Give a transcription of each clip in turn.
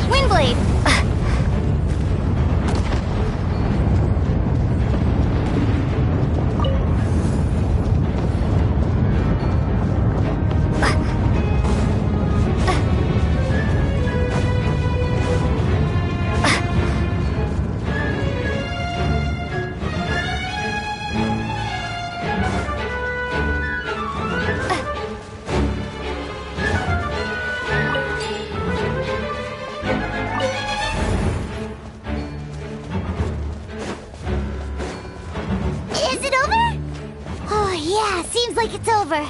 Windblade! Is it over? Oh yeah, seems like it's over.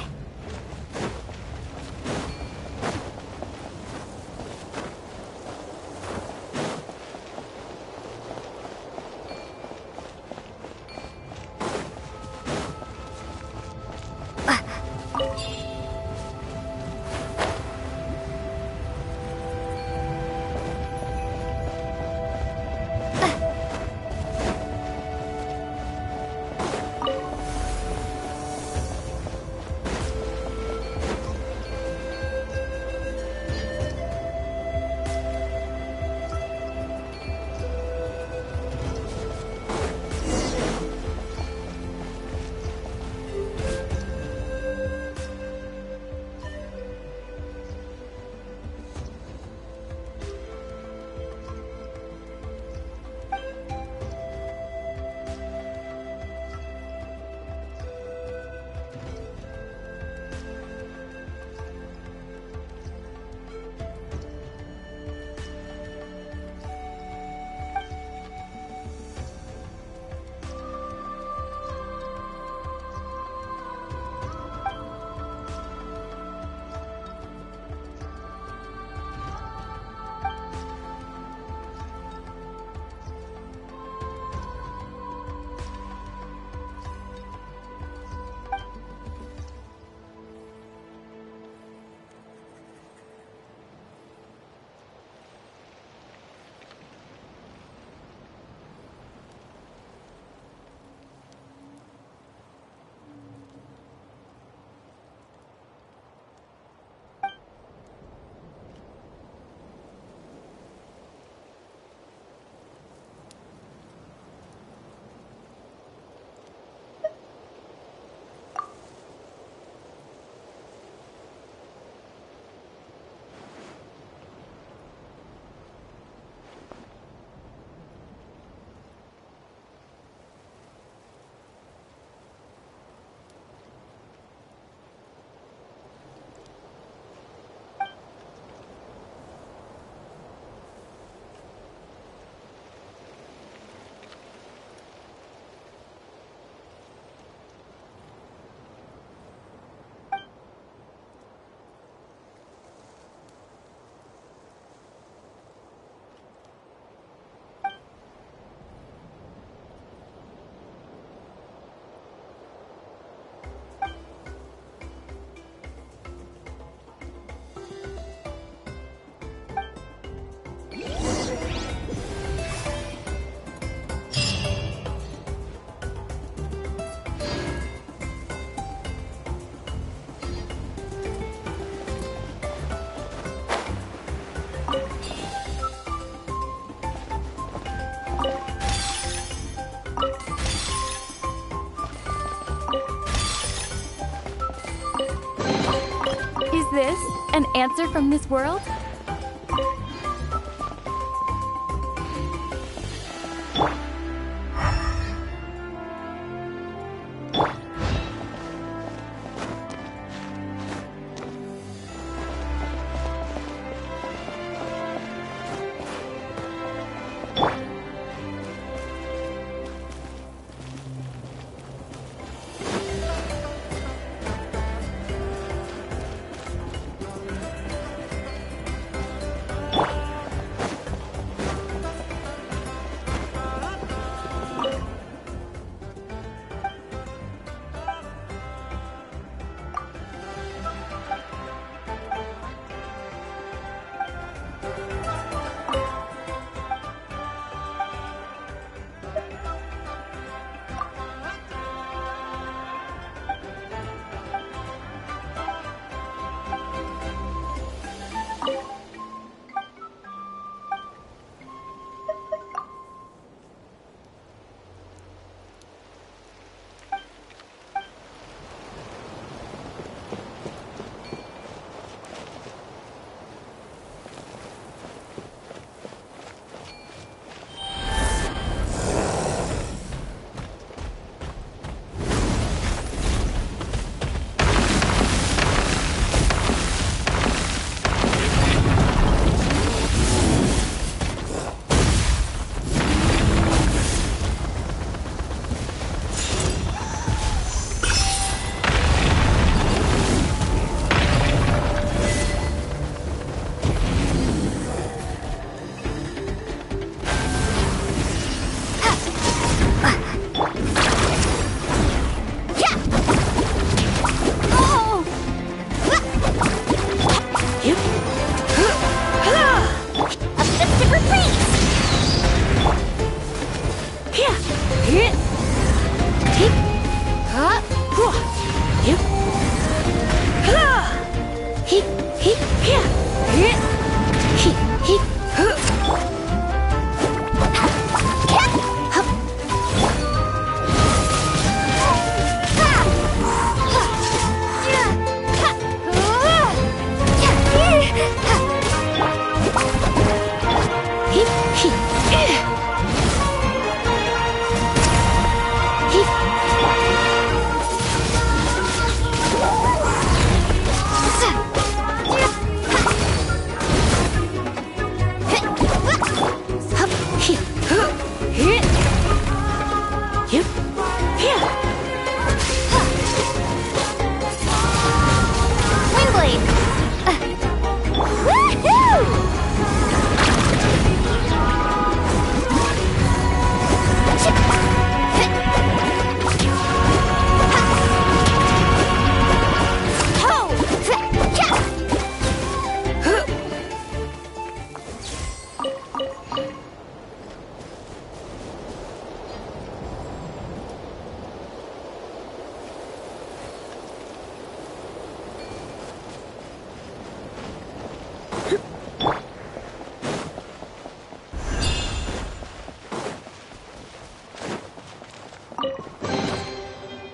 Is this an answer from this world?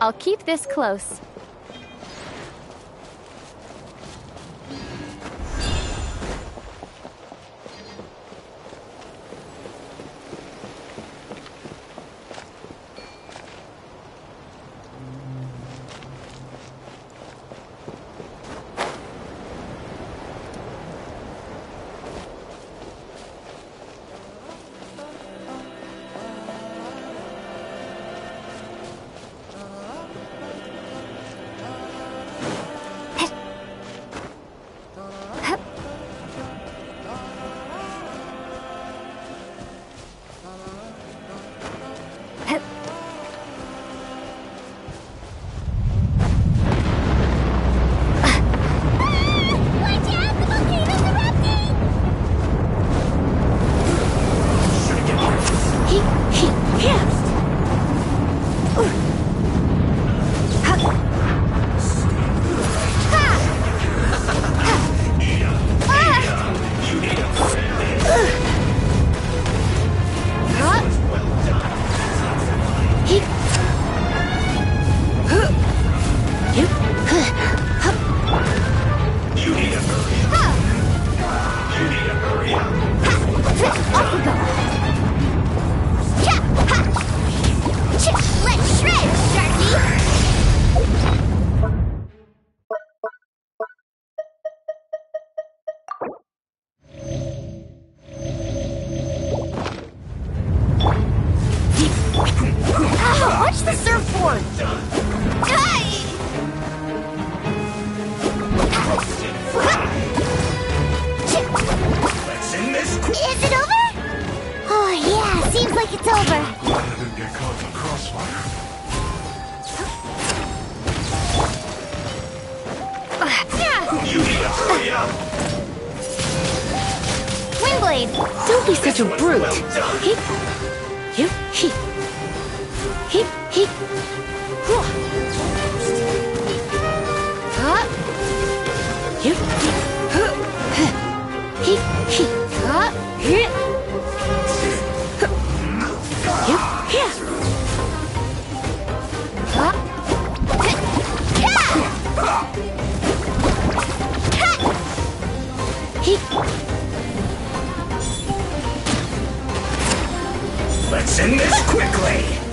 I'll keep this close. Don't be such a brute. He, you, he, you, Let's end this quickly!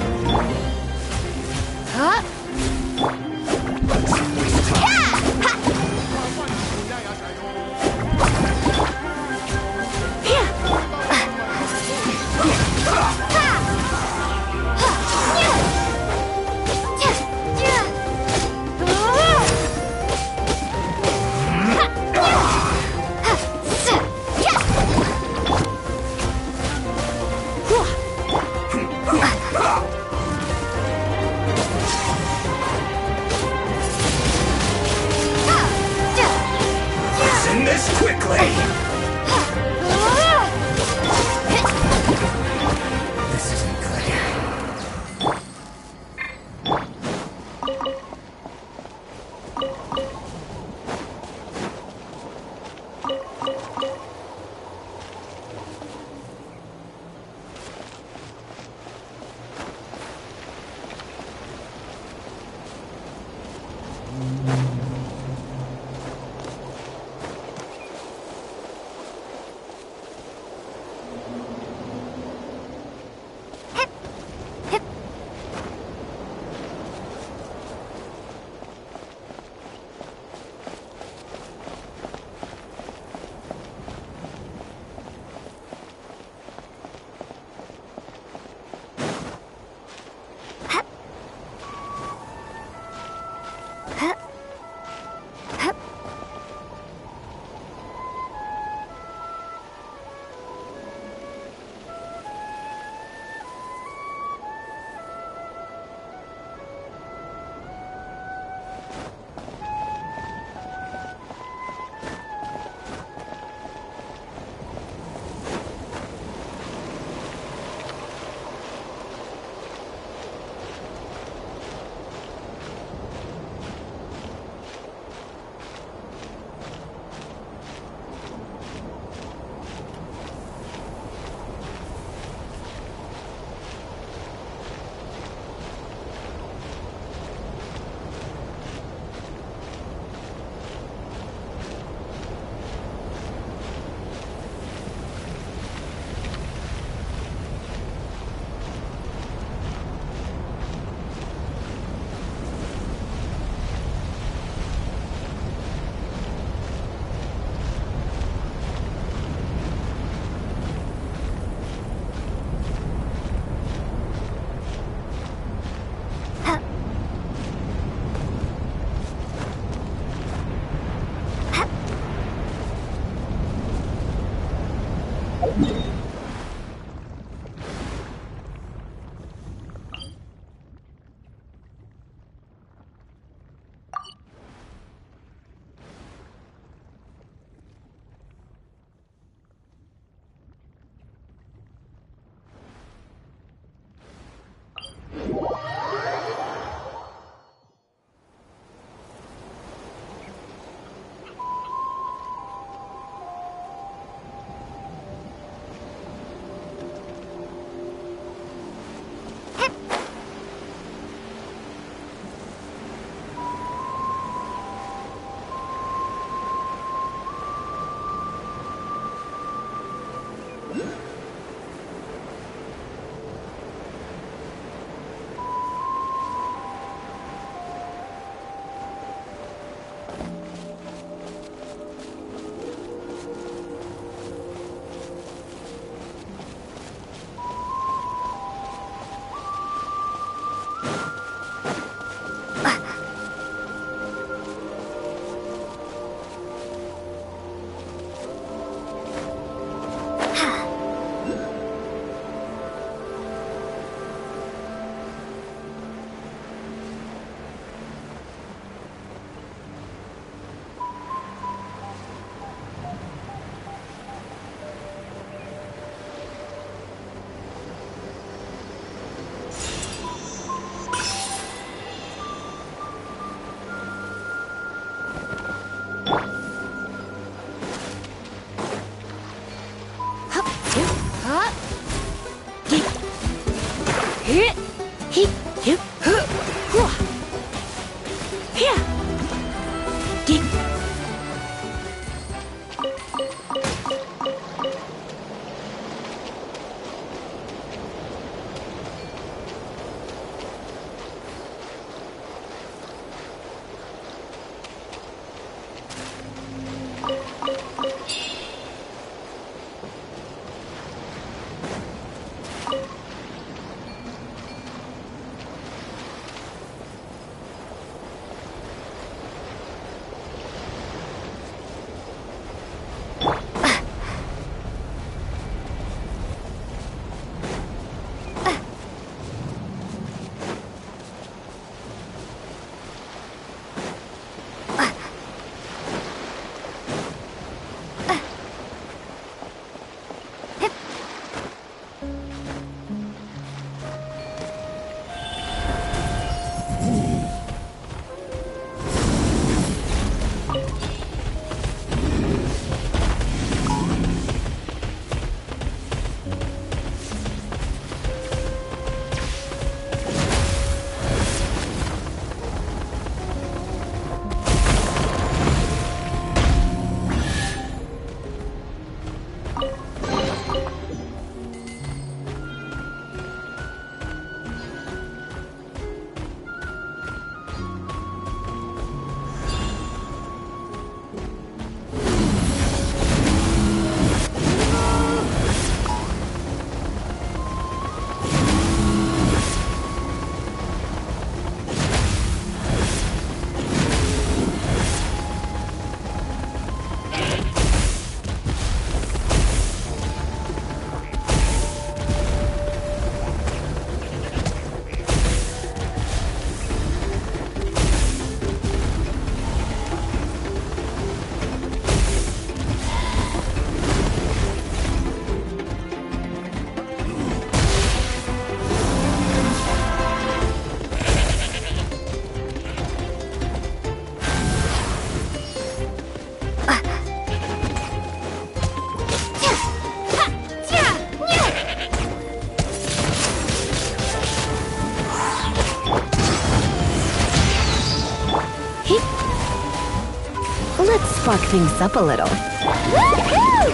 Spark things up a little. Woohoo!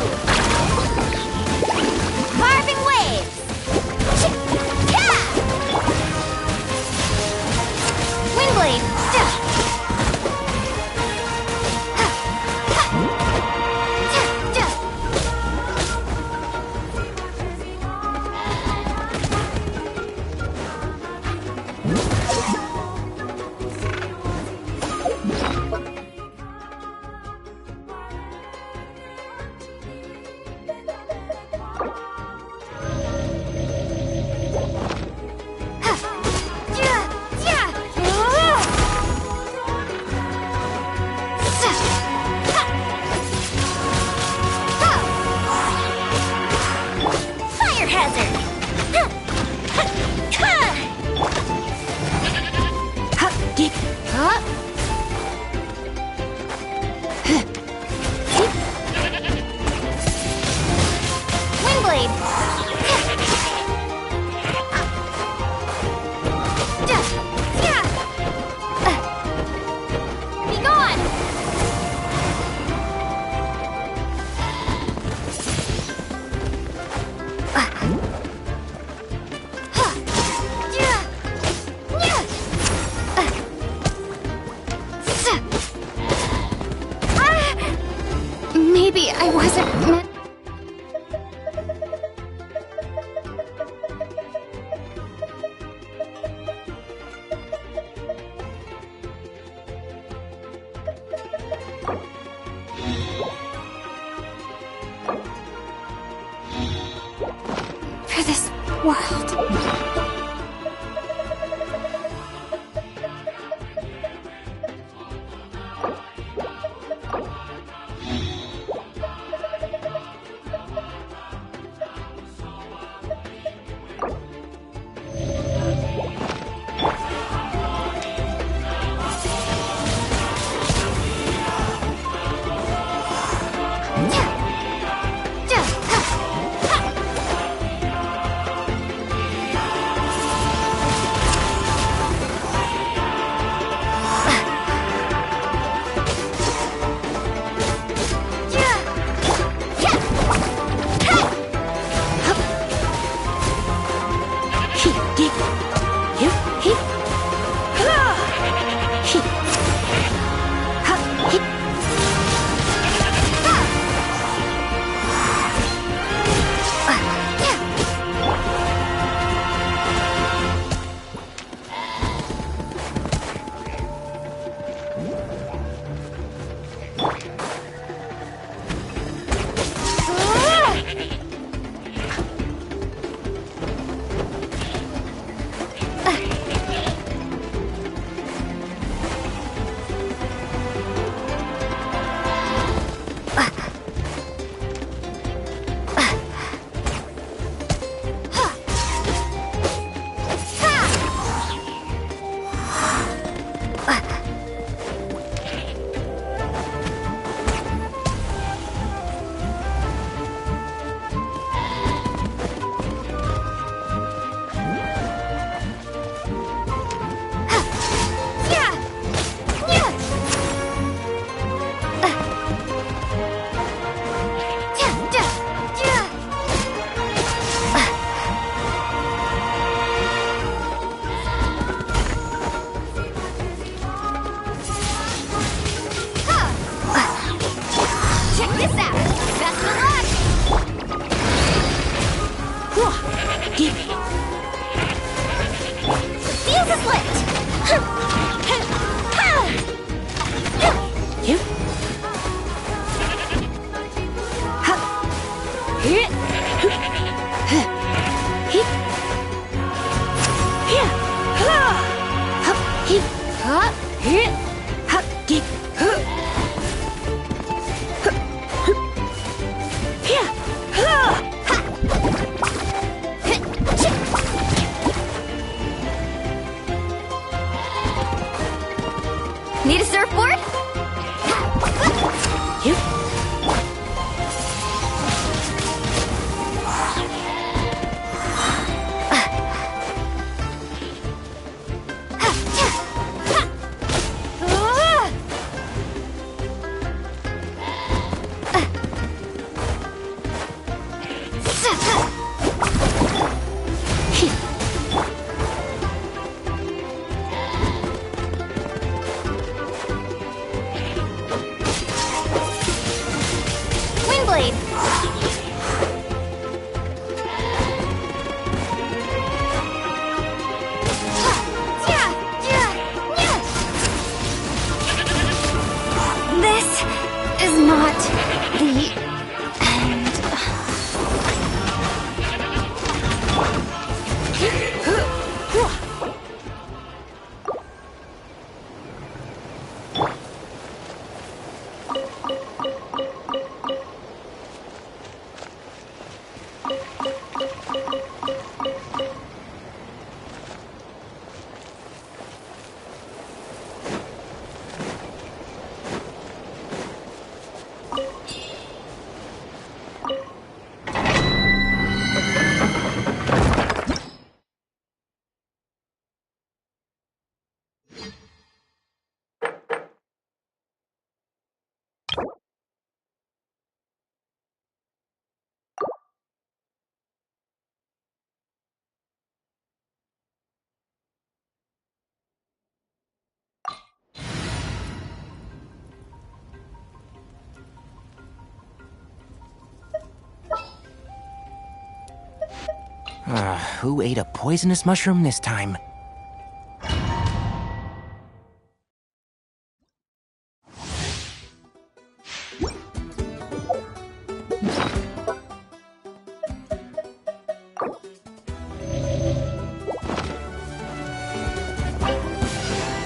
Carving waves! Yeah! Wingblade! Maybe I wasn't meant. For this world. Need a surfboard? Windblade! This is not the end. Who ate a poisonous mushroom this time?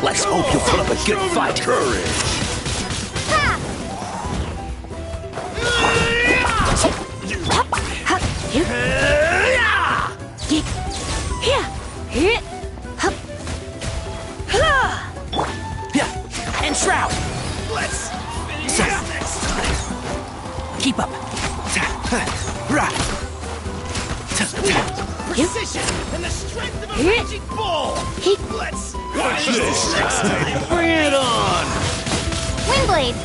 Let's hope you put up a good fight. Courage. And Shroud! Let's finish this! Keep up! Precision and the strength of a magic ball! Let's finish this next time! Bring it on! Windblade!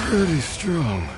Pretty strong.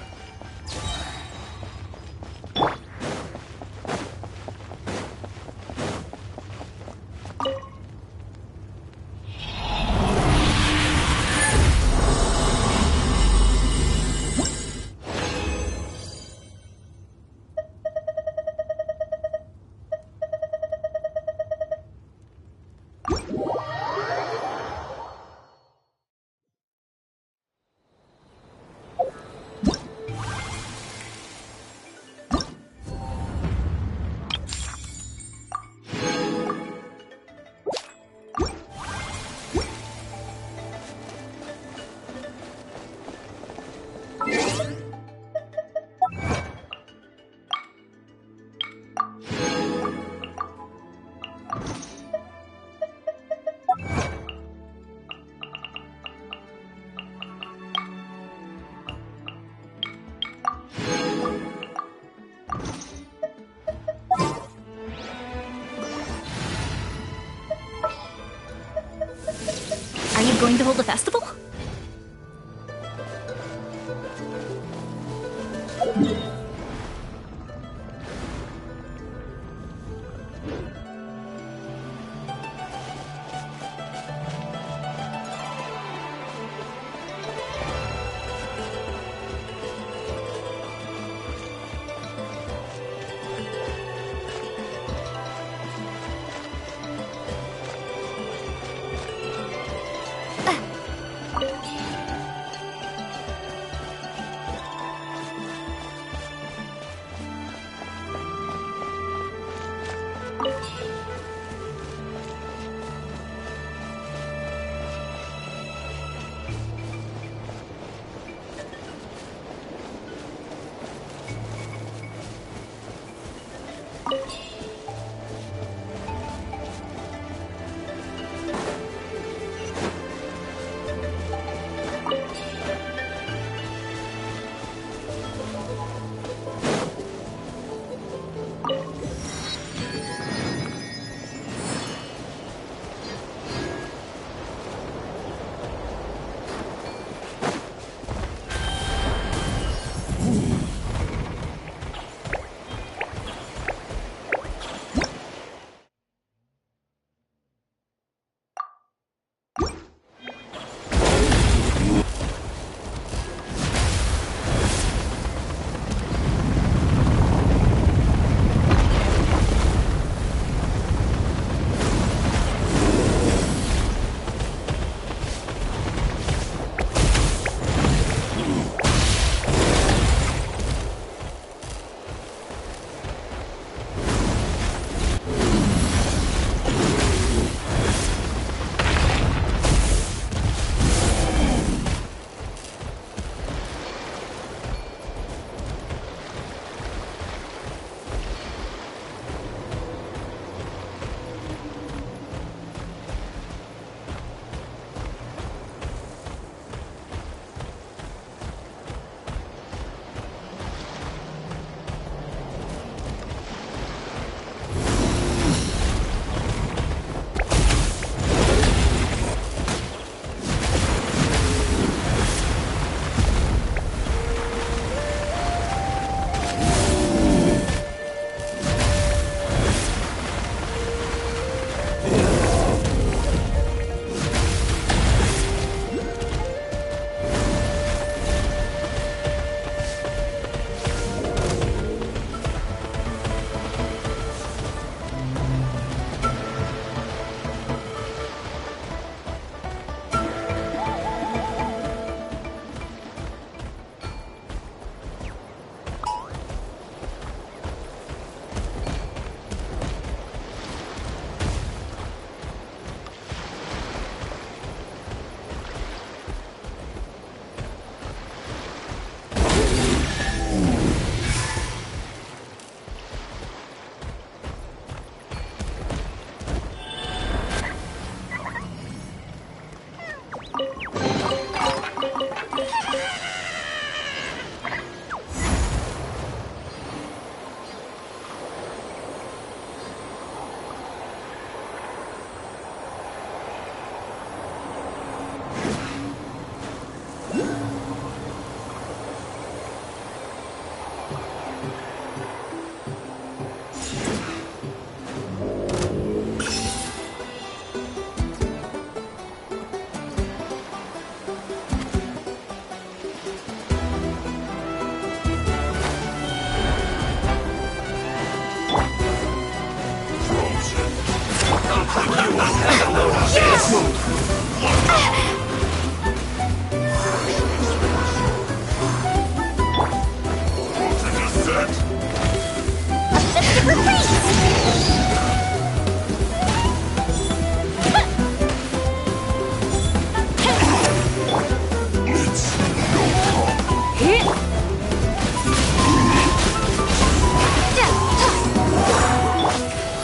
Are you going to hold a festival?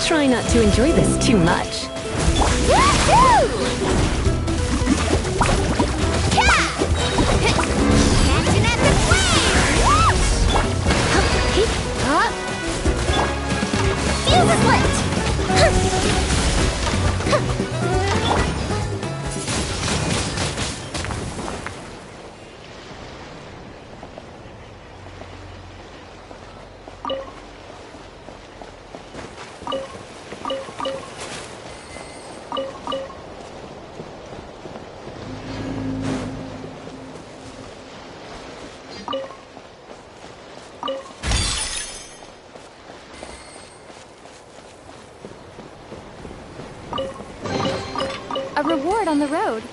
Try not to enjoy this too much. A reward on the road.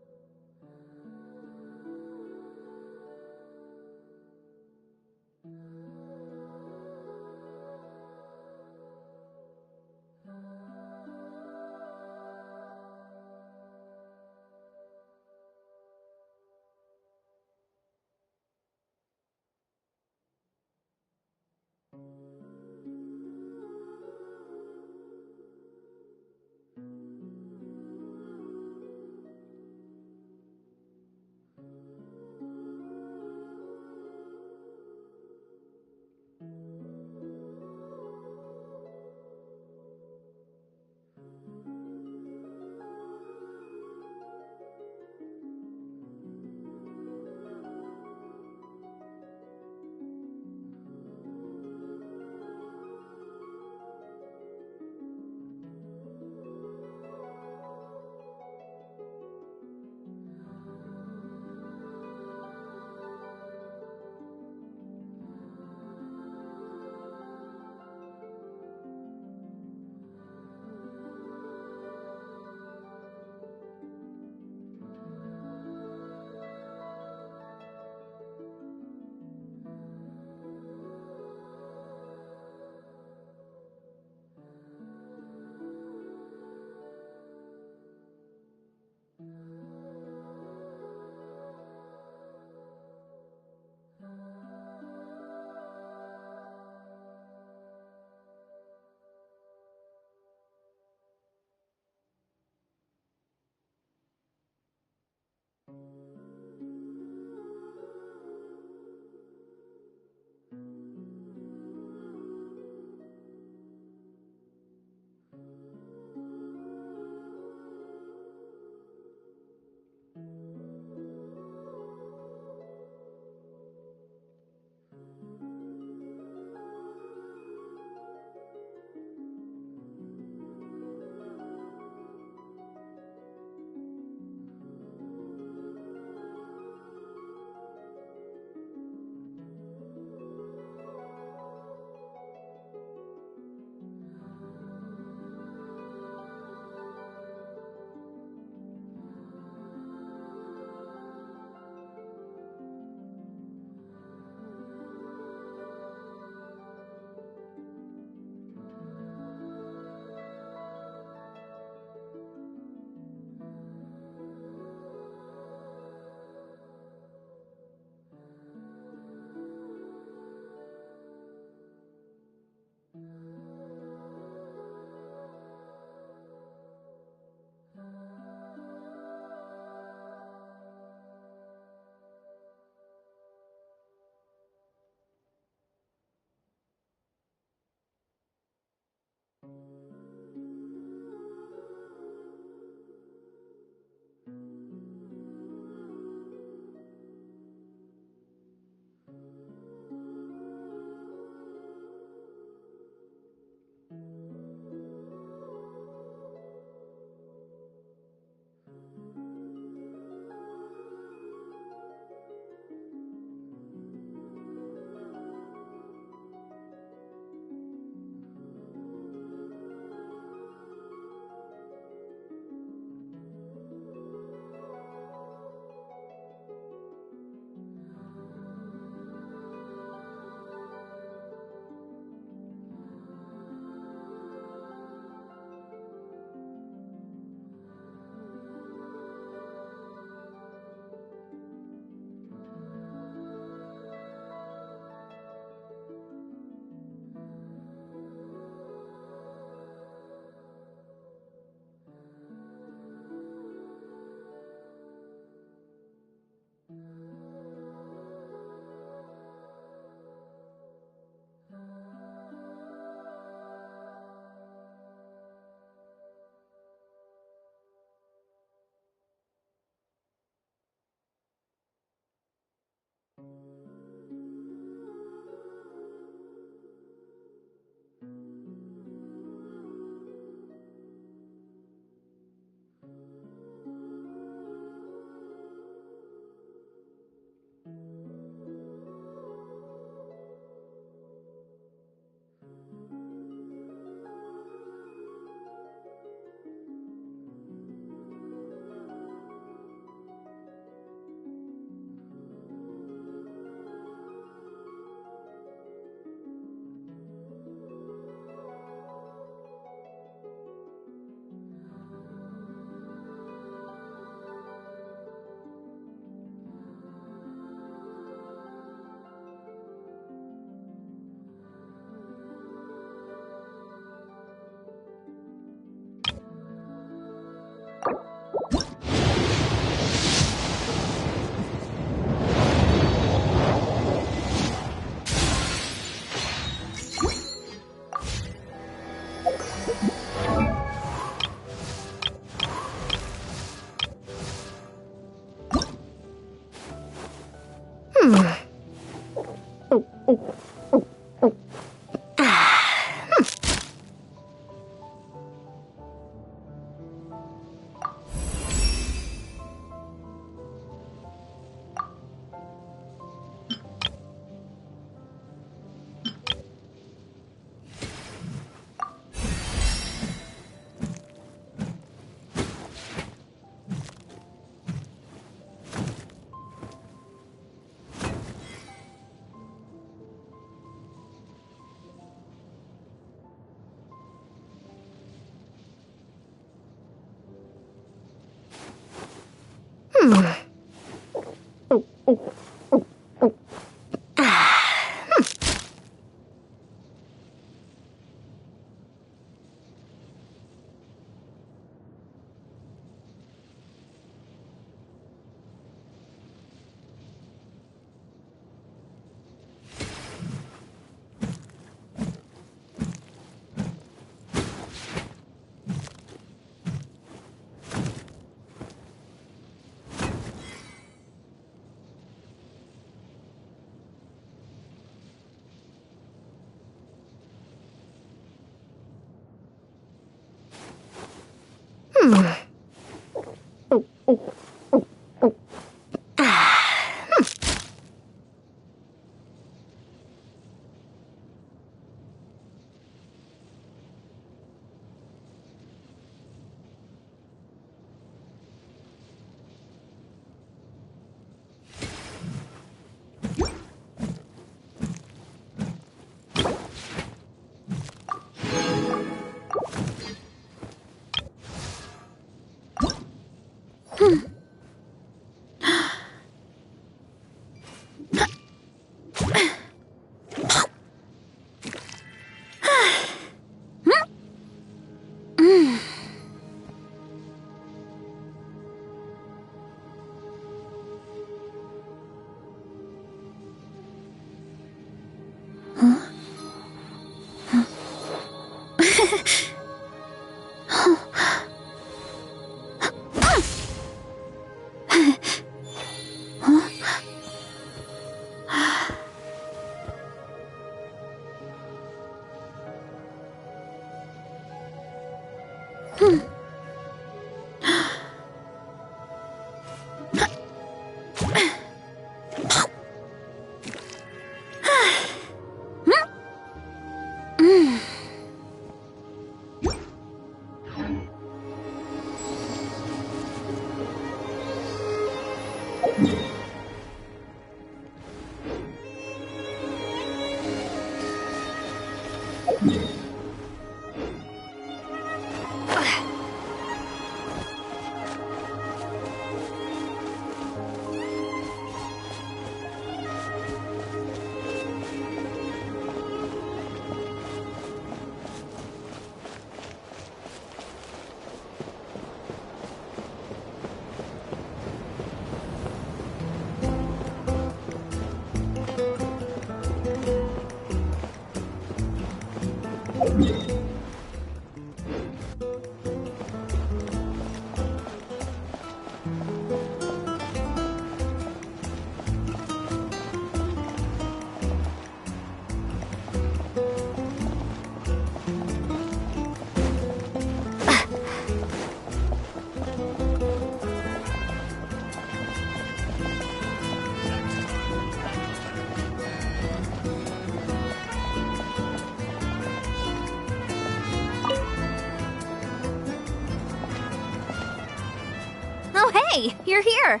Oh, hey, you're here.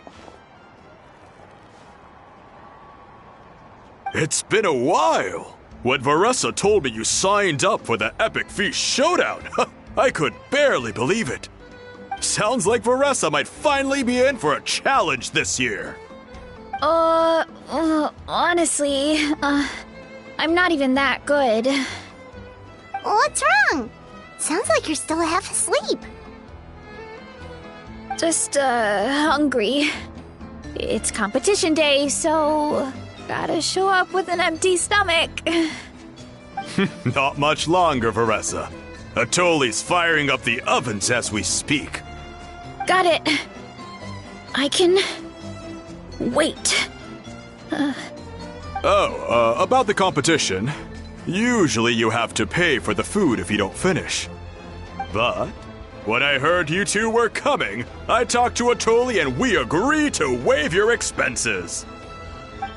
It's been a while. When Veressa told me you signed up for the Epic Feast Showdown, I could barely believe it. Sounds like Veressa might finally be in for a challenge this year. Honestly, I'm not even that good. What's wrong? Sounds like you're still half asleep. Just, hungry. It's competition day, so gotta show up with an empty stomach. Not much longer, Veressa. Atoli's firing up the ovens as we speak. Got it. I can wait. About the competition. Usually you have to pay for the food if you don't finish. But when I heard you two were coming, I talked to Atoli and we agreed to waive your expenses.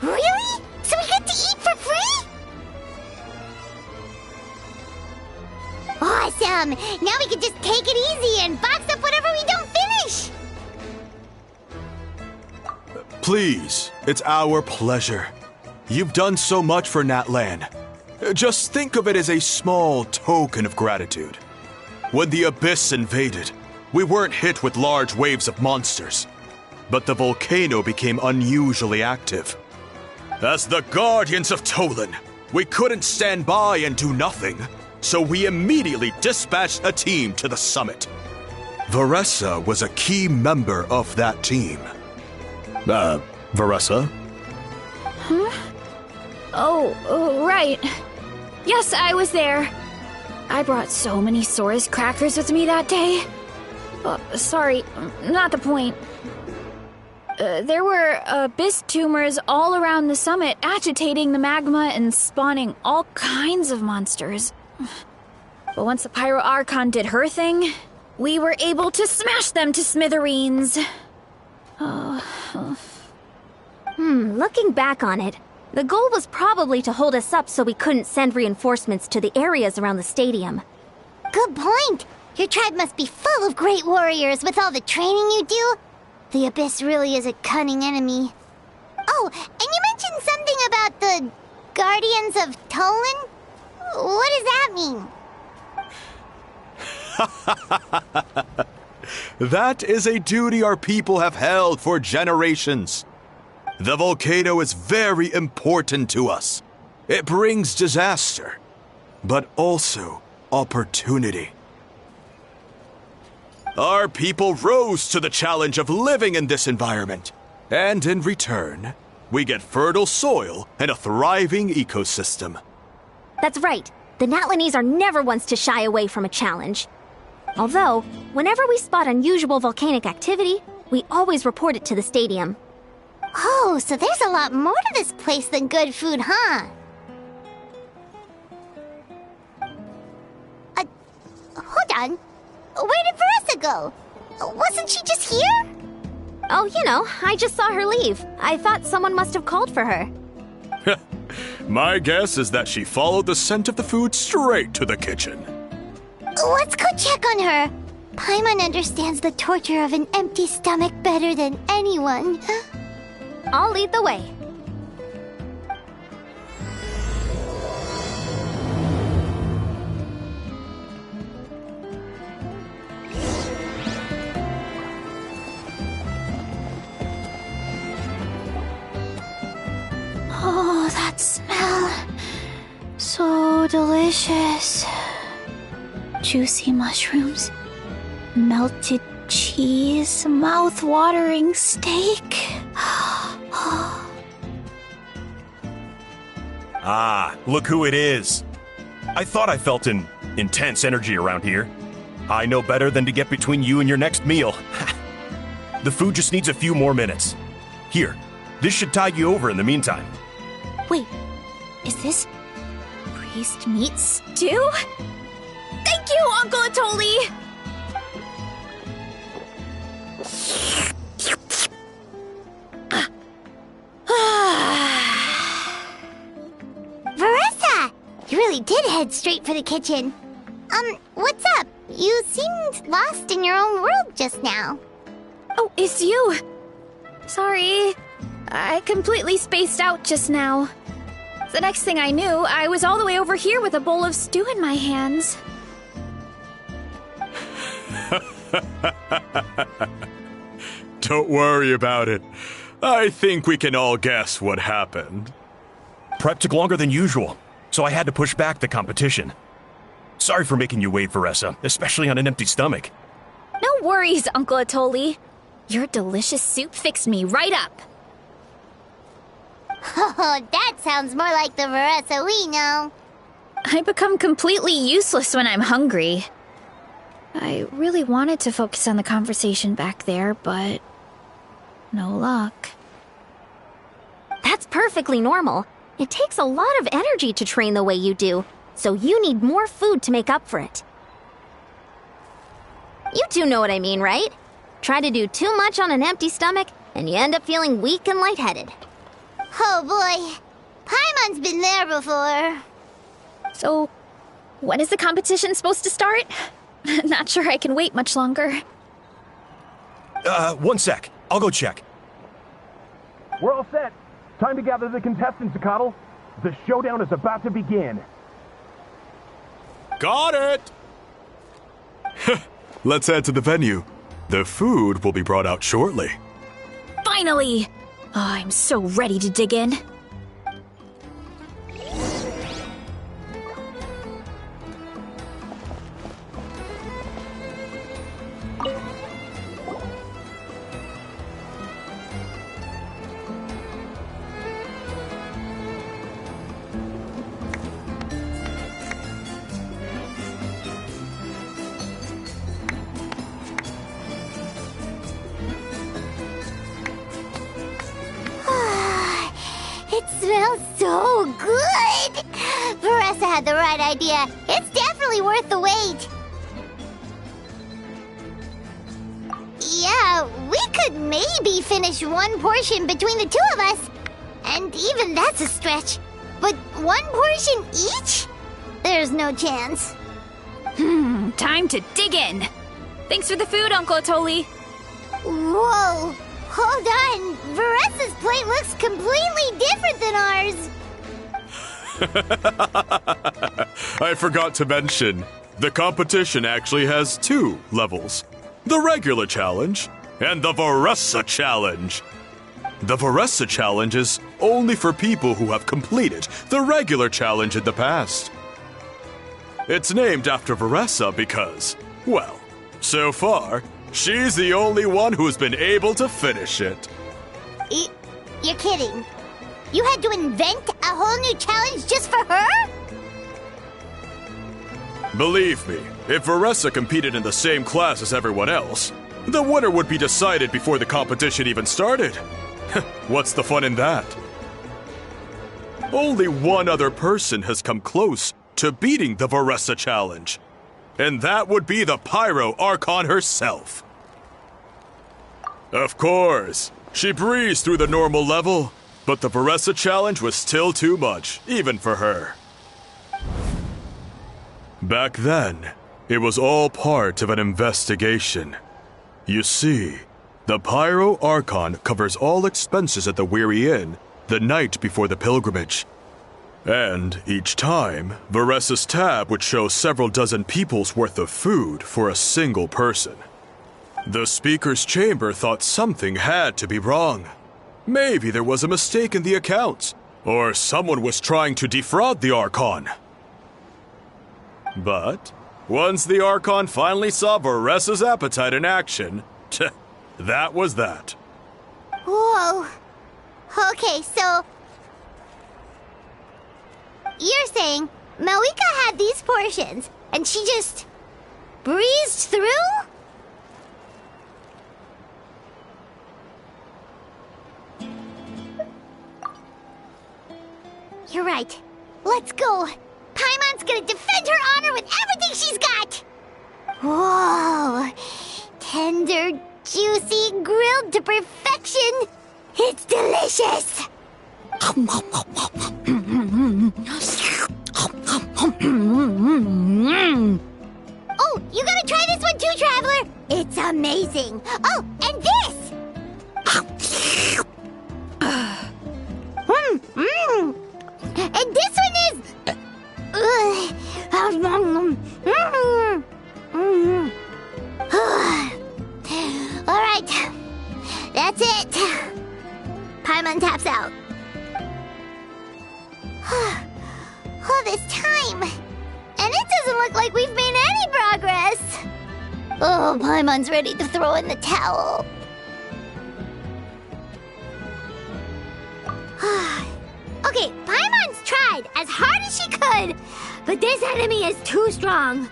Really? So we get to eat for free? Awesome! Now we can just take it easy and box up whatever we don't finish! Please, it's our pleasure. You've done so much for Natlan. Just think of it as a small token of gratitude. When the Abyss invaded, we weren't hit with large waves of monsters, but the volcano became unusually active. As the Guardians of Tolan, we couldn't stand by and do nothing, so we immediately dispatched a team to the summit. Varessa was a key member of that team. Varessa? Huh? Oh, right. Yes, I was there. I brought so many Sora's crackers with me that day. Sorry, not the point. There were abyss tumors all around the summit, agitating the magma and spawning all kinds of monsters. But once the Pyro Archon did her thing, we were able to smash them to smithereens. Looking back on it, the goal was probably to hold us up so we couldn't send reinforcements to the areas around the stadium. Good point! Your tribe must be full of great warriors with all the training you do. The Abyss really is a cunning enemy. Oh, and you mentioned something about the Guardians of Tolan? What does that mean? That is a duty our people have held for generations. The volcano is very important to us. It brings disaster, but also opportunity. Our people rose to the challenge of living in this environment, and in return, we get fertile soil and a thriving ecosystem. That's right. The Natlanese are never ones to shy away from a challenge. Although, whenever we spot unusual volcanic activity, we always report it to the stadium. Oh, so there's a lot more to this place than good food, huh? Hold on. Where did Varessa go? Wasn't she just here? Oh, I just saw her leave. I thought someone must have called for her. My guess is that she followed the scent of the food straight to the kitchen. Let's go check on her. Paimon understands the torture of an empty stomach better than anyone. I'll lead the way. Oh, that smell. So delicious. Juicy mushrooms, melted cheese, mouth-watering steak. Ah, look who it is. I thought I felt an intense energy around here. I know better than to get between you and your next meal. The food just needs a few more minutes. Here, this should tide you over in the meantime. Wait, is this priest meat stew? Thank you, Uncle Atoli! Varessa! You really did head straight for the kitchen. What's up? You seemed lost in your own world just now. Oh, it's you! Sorry, I completely spaced out just now. The next thing I knew, I was all the way over here with a bowl of stew in my hands. Don't worry about it. I think we can all guess what happened. Prep took longer than usual, so I had to push back the competition. Sorry for making you wait, Varessa, especially on an empty stomach. No worries, Uncle Atoli. Your delicious soup fixed me right up. Oh, that sounds more like the Varessa we know. I become completely useless when I'm hungry. I really wanted to focus on the conversation back there, but no luck. That's perfectly normal. It takes a lot of energy to train the way you do, so you need more food to make up for it. You two know what I mean, right? Try to do too much on an empty stomach, and you end up feeling weak and lightheaded. Oh boy, Paimon's been there before. So, when is the competition supposed to start? Not sure I can wait much longer. 1 sec. I'll go check. We're all set. Time to gather the contestants, Zacatl. The showdown is about to begin. Got it! Let's head to the venue. The food will be brought out shortly. Finally! Oh, I'm so ready to dig in. It smells so good! Veressa had the right idea. It's definitely worth the wait. Yeah, we could maybe finish one portion between the two of us. And even that's a stretch. But one portion each? There's no chance. Time to dig in. Thanks for the food, Uncle Atoli. Whoa! Hold on! Veressa's plate looks completely different than ours! I forgot to mention, the competition actually has 2 levels. The regular challenge and the Veressa challenge. The Veressa challenge is only for people who have completed the regular challenge in the past. It's named after Veressa because, well, so far, she's the only one who's been able to finish it. You're kidding. You had to invent a whole new challenge just for her? Believe me, if Veressa competed in the same class as everyone else, the winner would be decided before the competition even started. What's the fun in that? Only one other person has come close to beating the Veressa challenge. And that would be the Pyro Archon herself. Of course, she breezed through the normal level, but the Veressa challenge was still too much, even for her. Back then, it was all part of an investigation. You see, the Pyro Archon covers all expenses at the Weary Inn the night before the pilgrimage. And each time, Veressa's tab would show several dozen people's worth of food for a single person. The speaker's chamber thought something had to be wrong. Maybe there was a mistake in the accounts, or someone was trying to defraud the Archon. But once the Archon finally saw Veressa's appetite in action, that was that. Whoa. Okay, so you're saying Malika had these portions, and she just breezed through? You're right. Let's go. Paimon's gonna defend her honor with everything she's got! Whoa! Tender, juicy, grilled to perfection! It's delicious! Oh, you gotta try this one too, Traveler! It's amazing! Oh, and this! And this one is... Alright, that's it. Paimon taps out. All this time, and it doesn't look like we've made any progress. Oh, Paimon's ready to throw in the towel. Okay, Paimon's tried as hard as she could, but this enemy is too strong.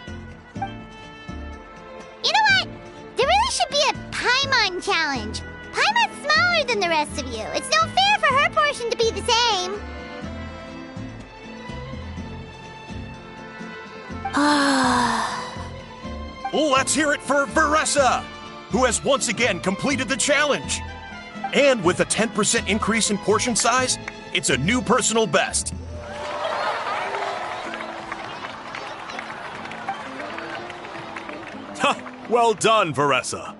You know what? There really should be a Paimon challenge. Paimon's smaller than the rest of you. It's no fair for her portion to be the same. Let's hear it for Veressa, who has once again completed the challenge. And with a 10% increase in portion size, it's a new personal best. Well done, Veressa.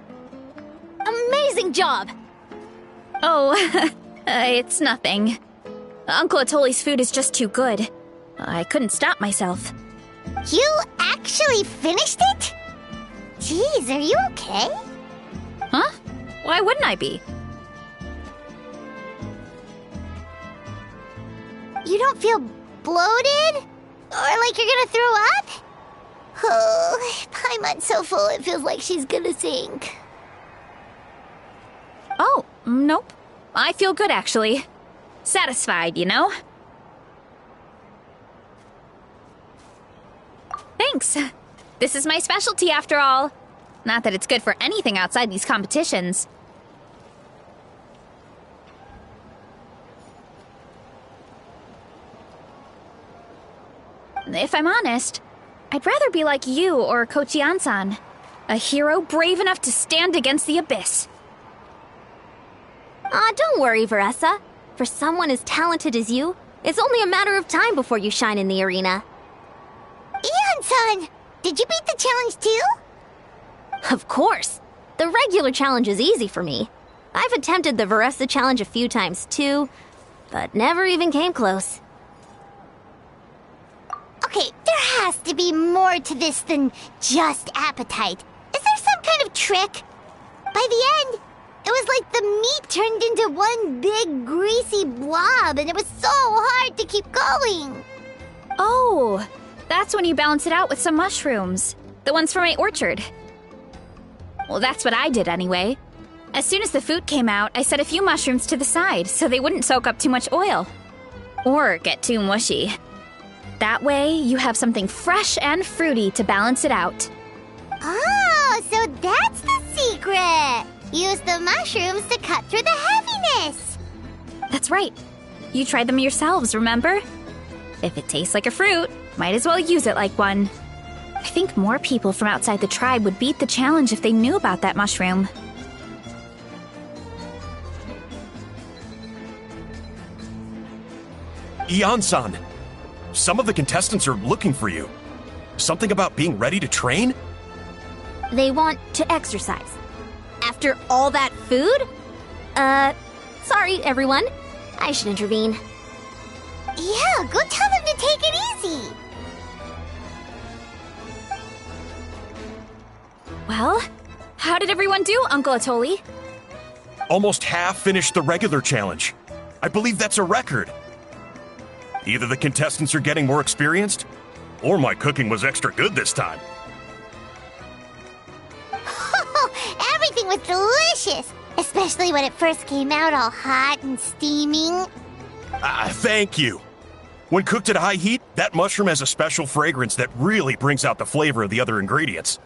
Amazing job! Oh, it's nothing. Uncle Atoli's food is just too good. I couldn't stop myself. You actually finished it? Jeez, are you okay? Huh? Why wouldn't I be? You don't feel bloated? Or like you're gonna throw up? Oh, Paimon's so full it feels like she's gonna sink. Oh, nope. I feel good, actually. Satisfied, you know? Thanks. This is my specialty, after all. Not that it's good for anything outside these competitions. If I'm honest, I'd rather be like you or Kochi-an-san. A hero brave enough to stand against the abyss. Don't worry, Veressa. For someone as talented as you, it's only a matter of time before you shine in the arena. Ian-san, did you beat the challenge too? Of course. The regular challenge is easy for me. I've attempted the Veressa challenge a few times too, but never even came close. Okay, there has to be more to this than just appetite. Is there some kind of trick? By the end, it was like the meat turned into one big greasy blob, and it was so hard to keep going. Oh, that's when you balance it out with some mushrooms. The ones from my orchard. Well, that's what I did anyway. As soon as the food came out, I set a few mushrooms to the side so they wouldn't soak up too much oil. Or get too mushy. That way, you have something fresh and fruity to balance it out. Oh, so that's the secret! Use the mushrooms to cut through the heaviness! That's right. You tried them yourselves, remember? If it tastes like a fruit, might as well use it like one. I think more people from outside the tribe would beat the challenge if they knew about that mushroom. Ian-san, some of the contestants are looking for you. Something about being ready to train? They want to exercise. After all that food? Sorry, everyone. I should intervene. Yeah, go tell them to take it easy! Well, how did everyone do, Uncle Atoli? Almost half finished the regular challenge. I believe that's a record. Either the contestants are getting more experienced, or my cooking was extra good this time. Everything was delicious! Especially when it first came out all hot and steaming. Thank you. When cooked at high heat, that mushroom has a special fragrance that really brings out the flavor of the other ingredients.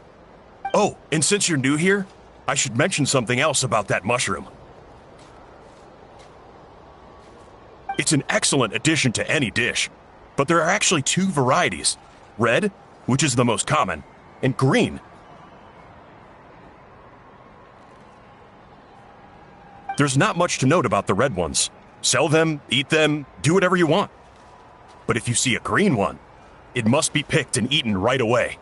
Oh, and since you're new here, I should mention something else about that mushroom. It's an excellent addition to any dish, but there are actually two varieties. Red, which is the most common, and green. There's not much to note about the red ones. Sell them, eat them, do whatever you want. But if you see a green one, it must be picked and eaten right away.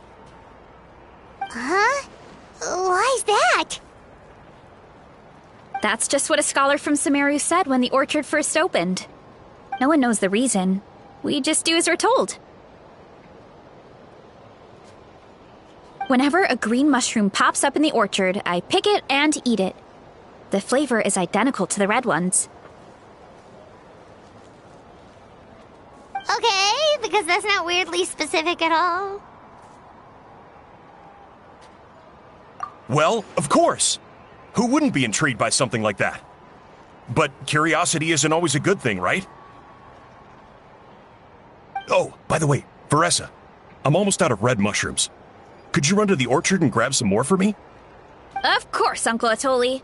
Huh? Why's that? That's just what a scholar from Sumeru said when the orchard first opened. No one knows the reason. We just do as we're told. Whenever a green mushroom pops up in the orchard, I pick it and eat it. The flavor is identical to the red ones. Okay, because that's not weirdly specific at all. Well, of course. Who wouldn't be intrigued by something like that? But curiosity isn't always a good thing, right? Oh, by the way, Veressa, I'm almost out of red mushrooms. Could you run to the orchard and grab some more for me? Of course, Uncle Atoli.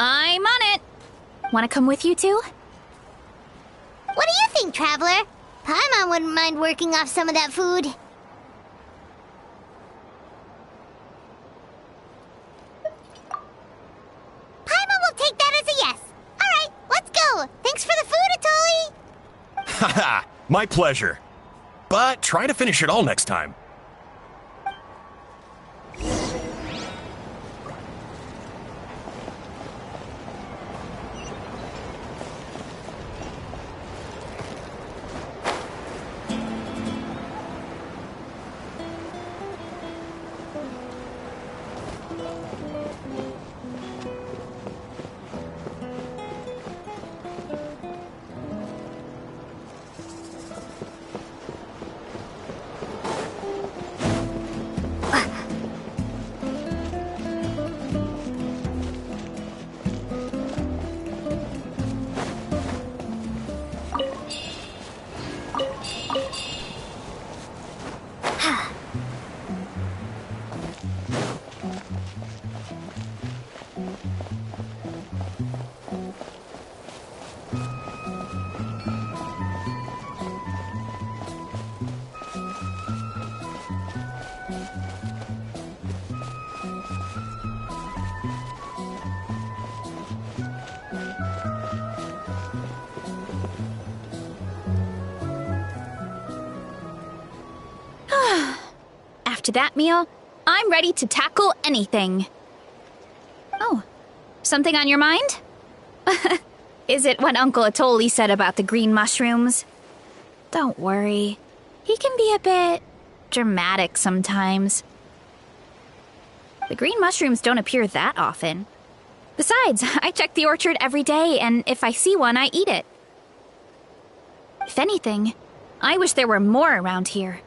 I'm on it. Want to come with you too? What do you think, Traveler? Paimon wouldn't mind working off some of that food. My pleasure. But try to finish it all next time. After that meal, I'm ready to tackle anything. Oh, something on your mind? Is it what Uncle Atoli said about the green mushrooms? Don't worry. He can be a bit dramatic sometimes. The green mushrooms don't appear that often. Besides, I check the orchard every day, and if I see one, I eat it. If anything, I wish there were more around here.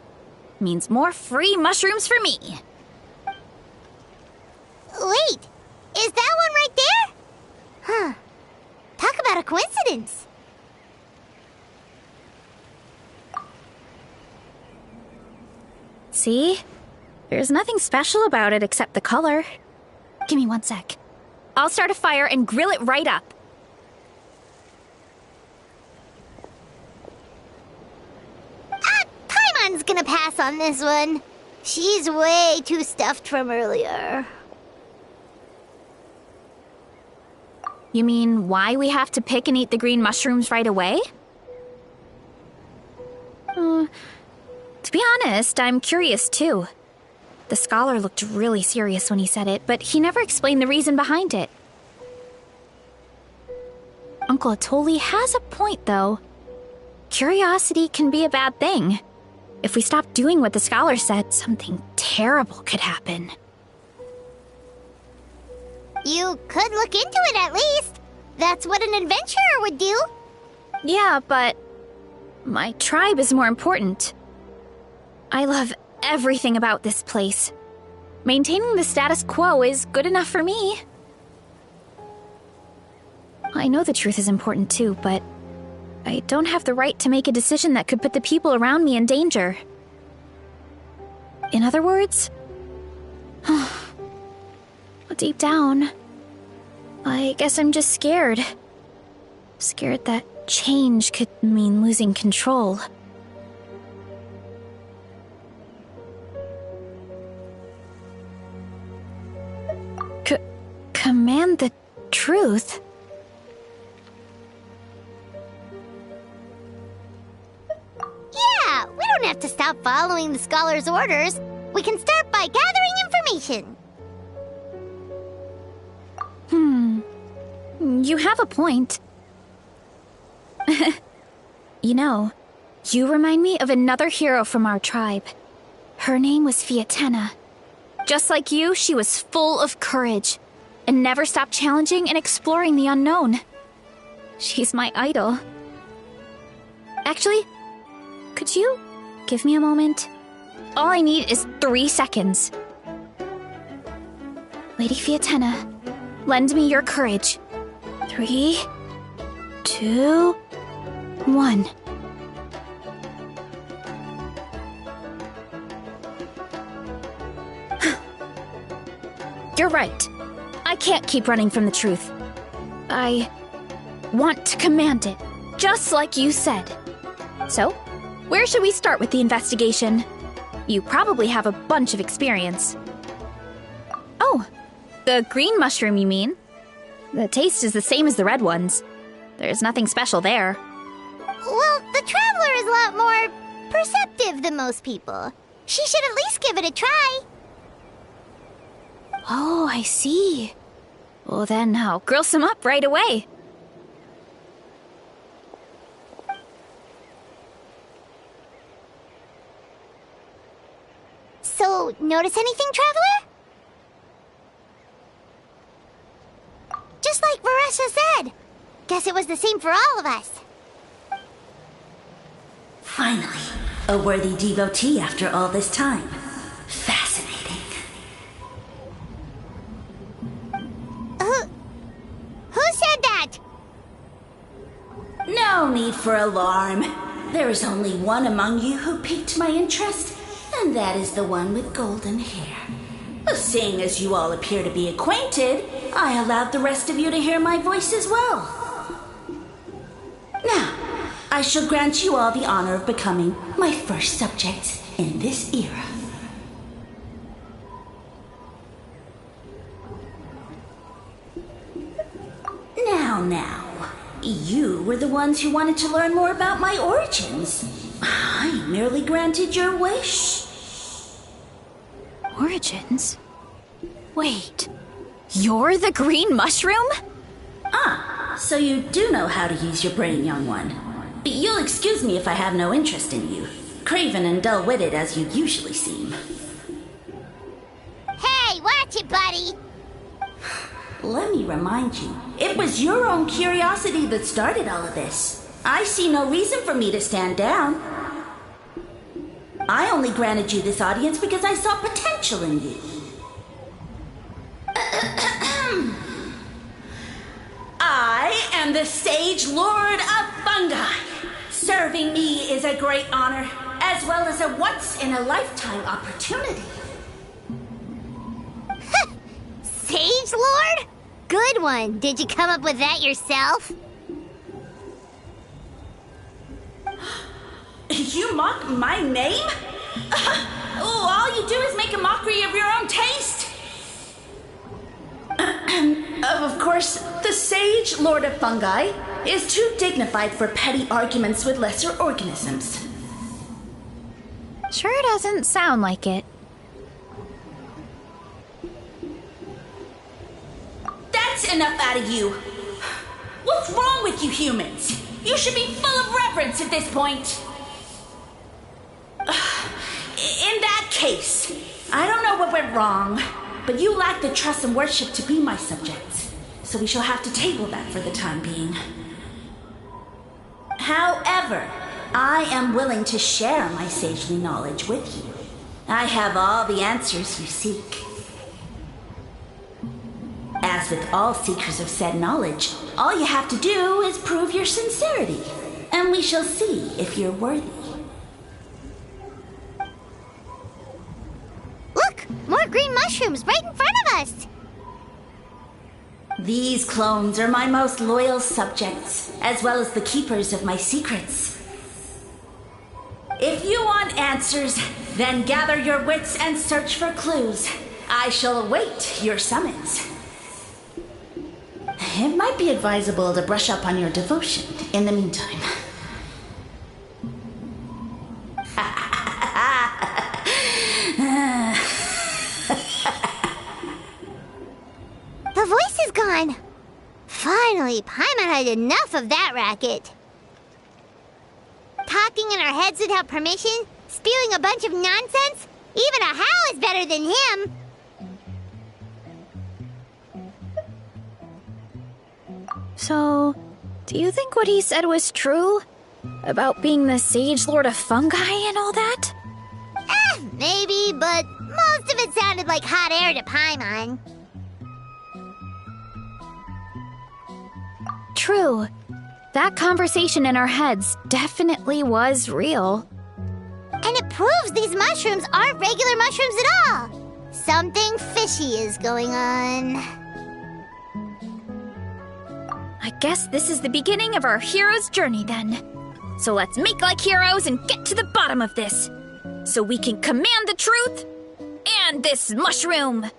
Means more free mushrooms for me. Wait, is that one right there? Huh. Talk about a coincidence. See? There's nothing special about it except the color. Give me 1 sec. I'll start a fire and grill it right up. Paimon's gonna pass on this one. She's way too stuffed from earlier. You mean why we have to pick and eat the green mushrooms right away? To be honest, I'm curious too. The scholar looked really serious when he said it, but he never explained the reason behind it. Uncle Atoli has a point, though. Curiosity can be a bad thing. If we stop doing what the scholar said, something terrible could happen. You could look into it at least. That's what an adventurer would do. Yeah, but my tribe is more important. I love everything about this place. Maintaining the status quo is good enough for me. I know the truth is important too, but I don't have the right to make a decision that could put the people around me in danger. In other words, deep down, I guess I'm just scared. Scared that change could mean losing control. Command the truth? Yeah, we don't have to stop following the scholar's orders. We can start by gathering information. You have a point. You know, you remind me of another hero from our tribe. Her name was Fiatena. Just like you, she was full of courage and never stopped challenging and exploring the unknown. She's my idol. Actually, could you give me a moment? All I need is 3 seconds. Lady Fiatena, lend me your courage. 3, 2, 1. You're right. I can't keep running from the truth. I want to command it, just like you said. So, where should we start with the investigation? You probably have a bunch of experience. Oh, the green mushroom, you mean? The taste is the same as the red ones. There's nothing special there. Well, The Traveler is a lot more perceptive than most people. She should at least give it a try. Oh, I see. Well, then I'll grill some up right away. So, notice anything, Traveler? Just like Varesha said. Guess it was the same for all of us. Finally, a worthy devotee after all this time. Fascinating. Who said that? No need for alarm. There is only one among you who piqued my interest, and that is the one with golden hair. Seeing as you all appear to be acquainted, I allowed the rest of you to hear my voice as well. Now, I shall grant you all the honor of becoming my first subjects in this era. Now, you were the ones who wanted to learn more about my origins. I merely granted your wish. Origins? Wait, you're the green mushroom? So you do know how to use your brain, young one. You'll excuse me if I have no interest in you, craven and dull-witted as you usually seem. Hey, watch it, buddy! Let me remind you, it was your own curiosity that started all of this. I see no reason for me to stand down. I only granted you this audience because I saw potential in you. I am the Sage Lord of Fungi. Serving me is a great honor, as well as a once-in-a-lifetime opportunity. Sage Lord? Good one. Did you come up with that yourself? You mock my name? All you do is make a mockery of your own taste. Of course, the Sage Lord of Fungi is too dignified for petty arguments with lesser organisms. Sure doesn't sound like it. That's enough out of you. What's wrong with you humans? You should be full of reverence at this point. In that case, I don't know what went wrong, but you lack the trust and worship to be my subjects, so we shall have to table that for the time being. However, I am willing to share my sagely knowledge with you. I have all the answers you seek. As with all seekers of said knowledge, all you have to do is prove your sincerity, and we shall see if you're worthy. Look! More green mushrooms right in front of us! These clones are my most loyal subjects, as well as the keepers of my secrets. If you want answers, then gather your wits and search for clues. I shall await your summons. It might be advisable to brush up on your devotion in the meantime. The voice is gone. Finally, Paimon had enough of that racket. Talking in our heads without permission, spewing a bunch of nonsense. Even a Hal is better than him. So, do you think what he said was true? About being the Sage Lord of Fungi and all that? Maybe, but most of it sounded like hot air to Paimon. True. That conversation in our heads definitely was real. And it proves these mushrooms aren't regular mushrooms at all. Something fishy is going on. I guess this is the beginning of our hero's journey then. So let's make like heroes and get to the bottom of this. So we can command the truth and this mushroom.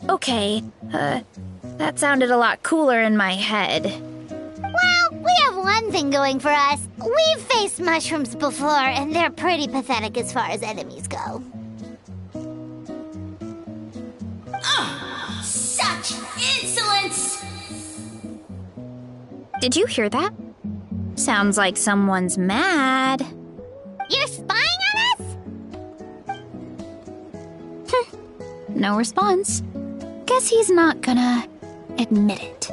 Okay. That sounded a lot cooler in my head. Well, we have one thing going for us. We've faced mushrooms before, and they're pretty pathetic as far as enemies go. Such insolence! Did you hear that? Sounds like someone's mad. You're spying on us? No response. Guess he's not gonna admit it.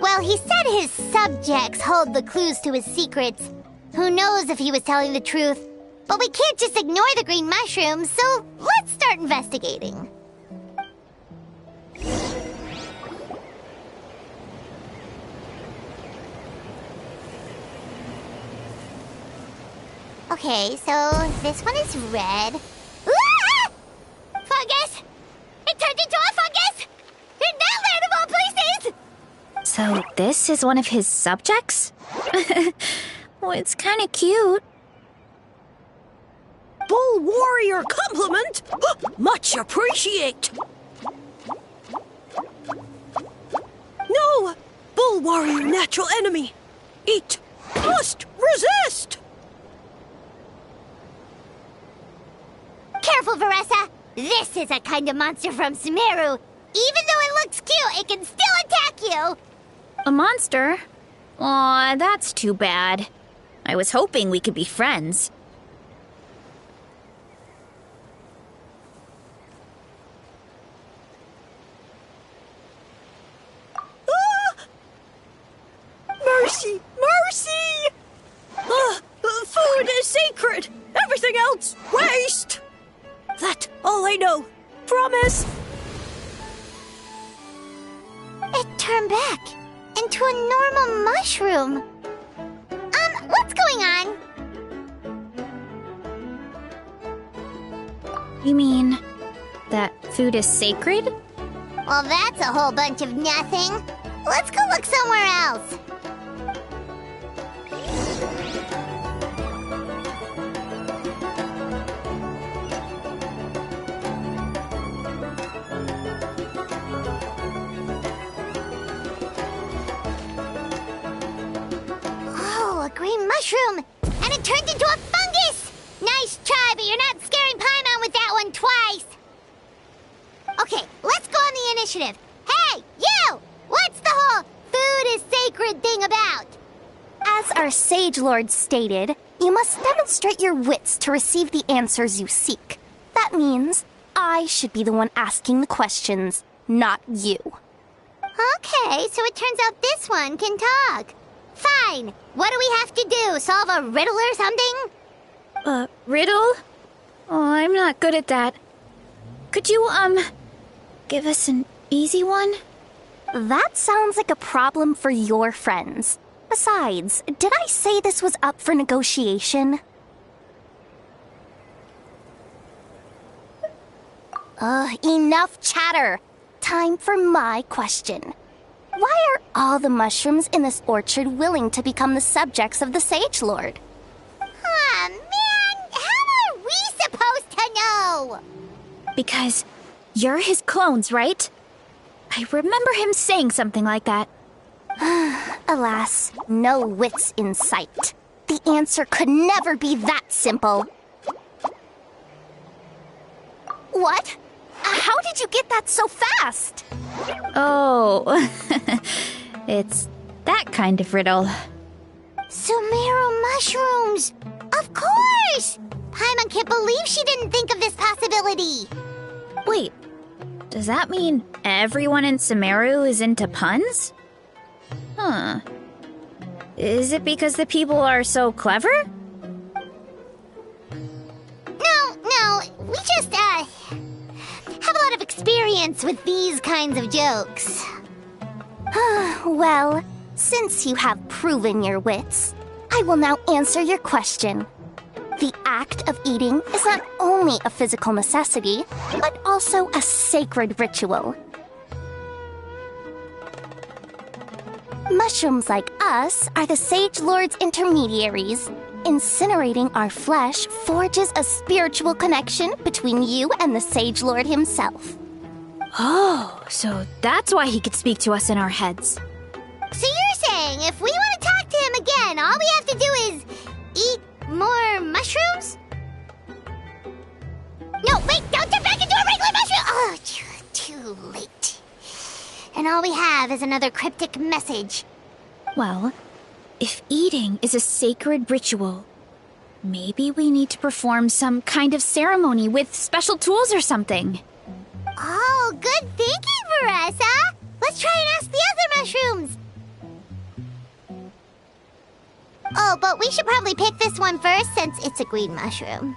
Well, he said his subjects hold the clues to his secrets. Who knows if he was telling the truth? But we can't just ignore the green mushrooms, so let's start investigating. Okay, so this one is red. Ah! Fungus! It turned into a fungus! In that land of all places! So this is one of his subjects? Well, it's kind of cute. Bull warrior compliment! Much appreciate! No! Bull warrior natural enemy! Eat! Must resist! Careful, Veressa! This is a kind of monster from Sumeru. Even though it looks cute, it can still attack you! A monster? Aw, that's too bad. I was hoping we could be friends. Mercy! Mercy! Food is sacred! Everything else, waste! That all I know. Promise! It turned back into a normal mushroom. What's going on? You mean that food is sacred? Well, that's a whole bunch of nothing. Let's go look somewhere else. Oh, a green mushroom! And it turned into a fungus! Nice try, but you're not scaring Paimon with that one twice! Okay, let's go on the initiative. Hey, you! What's the whole food is sacred thing about? As our Sage Lord stated, you must demonstrate your wits to receive the answers you seek. That means I should be the one asking the questions, not you. Okay, so it turns out this one can talk. Fine. What do we have to do? Solve a riddle or something? Riddle? Oh, I'm not good at that. Could you, give us an easy one? That sounds like a problem for your friends. Besides, did I say this was up for negotiation? Enough chatter. Time for my question. Why are all the mushrooms in this orchard willing to become the subjects of the Sage Lord? Aw, man! How are we supposed to know? Because you're his clones, right? I remember him saying something like that. Alas, no wits in sight. The answer could never be that simple. What? How did you get that so fast? Oh, it's that kind of riddle. Sumeru mushrooms! Of course! Paimon can't believe she didn't think of this possibility. Wait, does that mean everyone in Sumeru is into puns? Huh. Is it because the people are so clever? No, we just, have a lot of experience with these kinds of jokes. Well, since you have proven your wits, I will now answer your question. The act of eating is not only a physical necessity, but also a sacred ritual. Mushrooms like us are the Sage Lord's intermediaries. Incinerating our flesh forges a spiritual connection between you and the Sage Lord himself. Oh, so that's why he could speak to us in our heads. So you're saying if we want to talk to him again, all we have to do is eat more mushrooms? No, wait, don't turn back into a regular mushroom! Oh, too late. And all we have is another cryptic message. Well, if eating is a sacred ritual, maybe we need to perform some kind of ceremony with special tools or something. Oh, good thinking, Veressa! Let's try and ask the other mushrooms! Oh, but we should probably pick this one first since it's a green mushroom.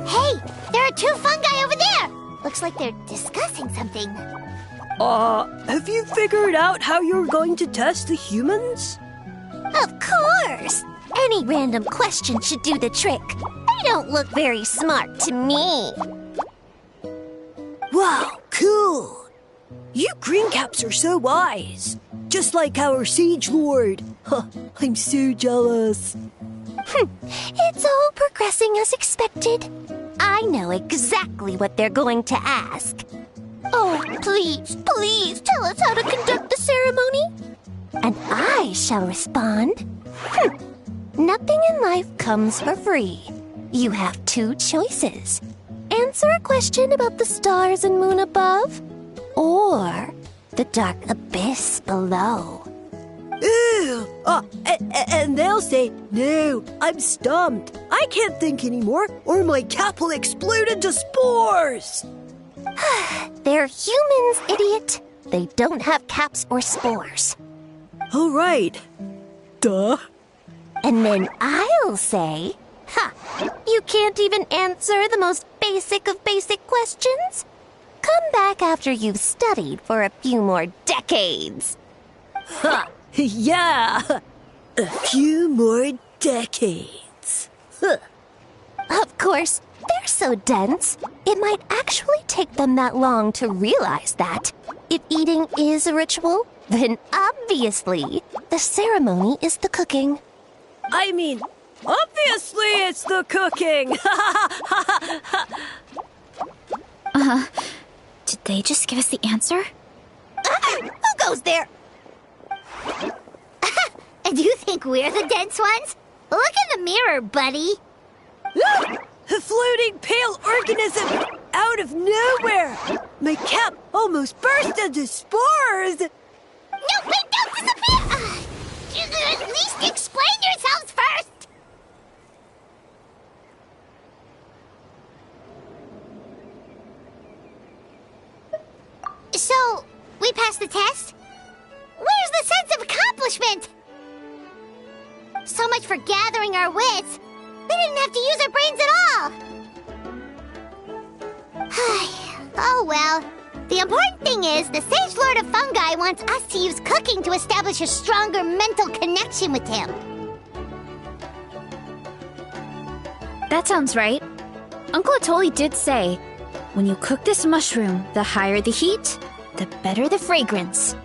Hey, there are two fungi over there! Looks like they're discussing something. Have you figured out how you're going to test the humans? Of course! Any random question should do the trick. They don't look very smart to me. Wow, cool! You green caps are so wise. Just like our Sage Lord. Huh, I'm so jealous. It's all progressing as expected. I know exactly what they're going to ask. Oh, please tell us how to conduct the ceremony. And I shall respond. Nothing in life comes for free. You have two choices. Answer a question about the stars and moon above, or the dark abyss below. Ew! And they'll say, no, I'm stumped. I can't think anymore, or my cap will explode into spores. They're humans, idiot. They don't have caps or spores. All right. Duh. And then I'll say, you can't even answer the most basic of basic questions? Come back after you've studied for a few more decades. Ha! Yeah! A few more decades. Of course, they're so dense, it might actually take them that long to realize that. If eating is a ritual, then obviously the ceremony is the cooking. I mean, obviously it's the cooking! Did they just give us the answer? Who goes there? And you think we're the dense ones? Look in the mirror, buddy. A floating pale organism out of nowhere! My cap almost burst into spores! No, wait, don't disappear! At least explain yourselves first! So, we passed the test? Where's the sense of accomplishment? So much for gathering our wits. We didn't have to use our brains at all. Oh well. The important thing is the Sage Lord of Fungi wants us to use cooking to establish a stronger mental connection with him. That sounds right. Uncle Atoli did say, when you cook this mushroom, the higher the heat, the better the fragrance.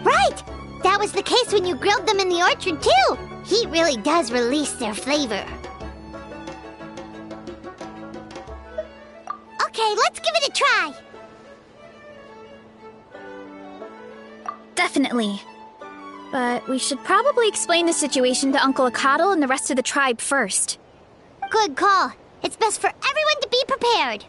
Right! That was the case when you grilled them in the orchard, too! Heat really does release their flavor. Okay, let's give it a try! Definitely. But we should probably explain the situation to Uncle Akadal and the rest of the tribe first. Good call. It's best for everyone to be prepared.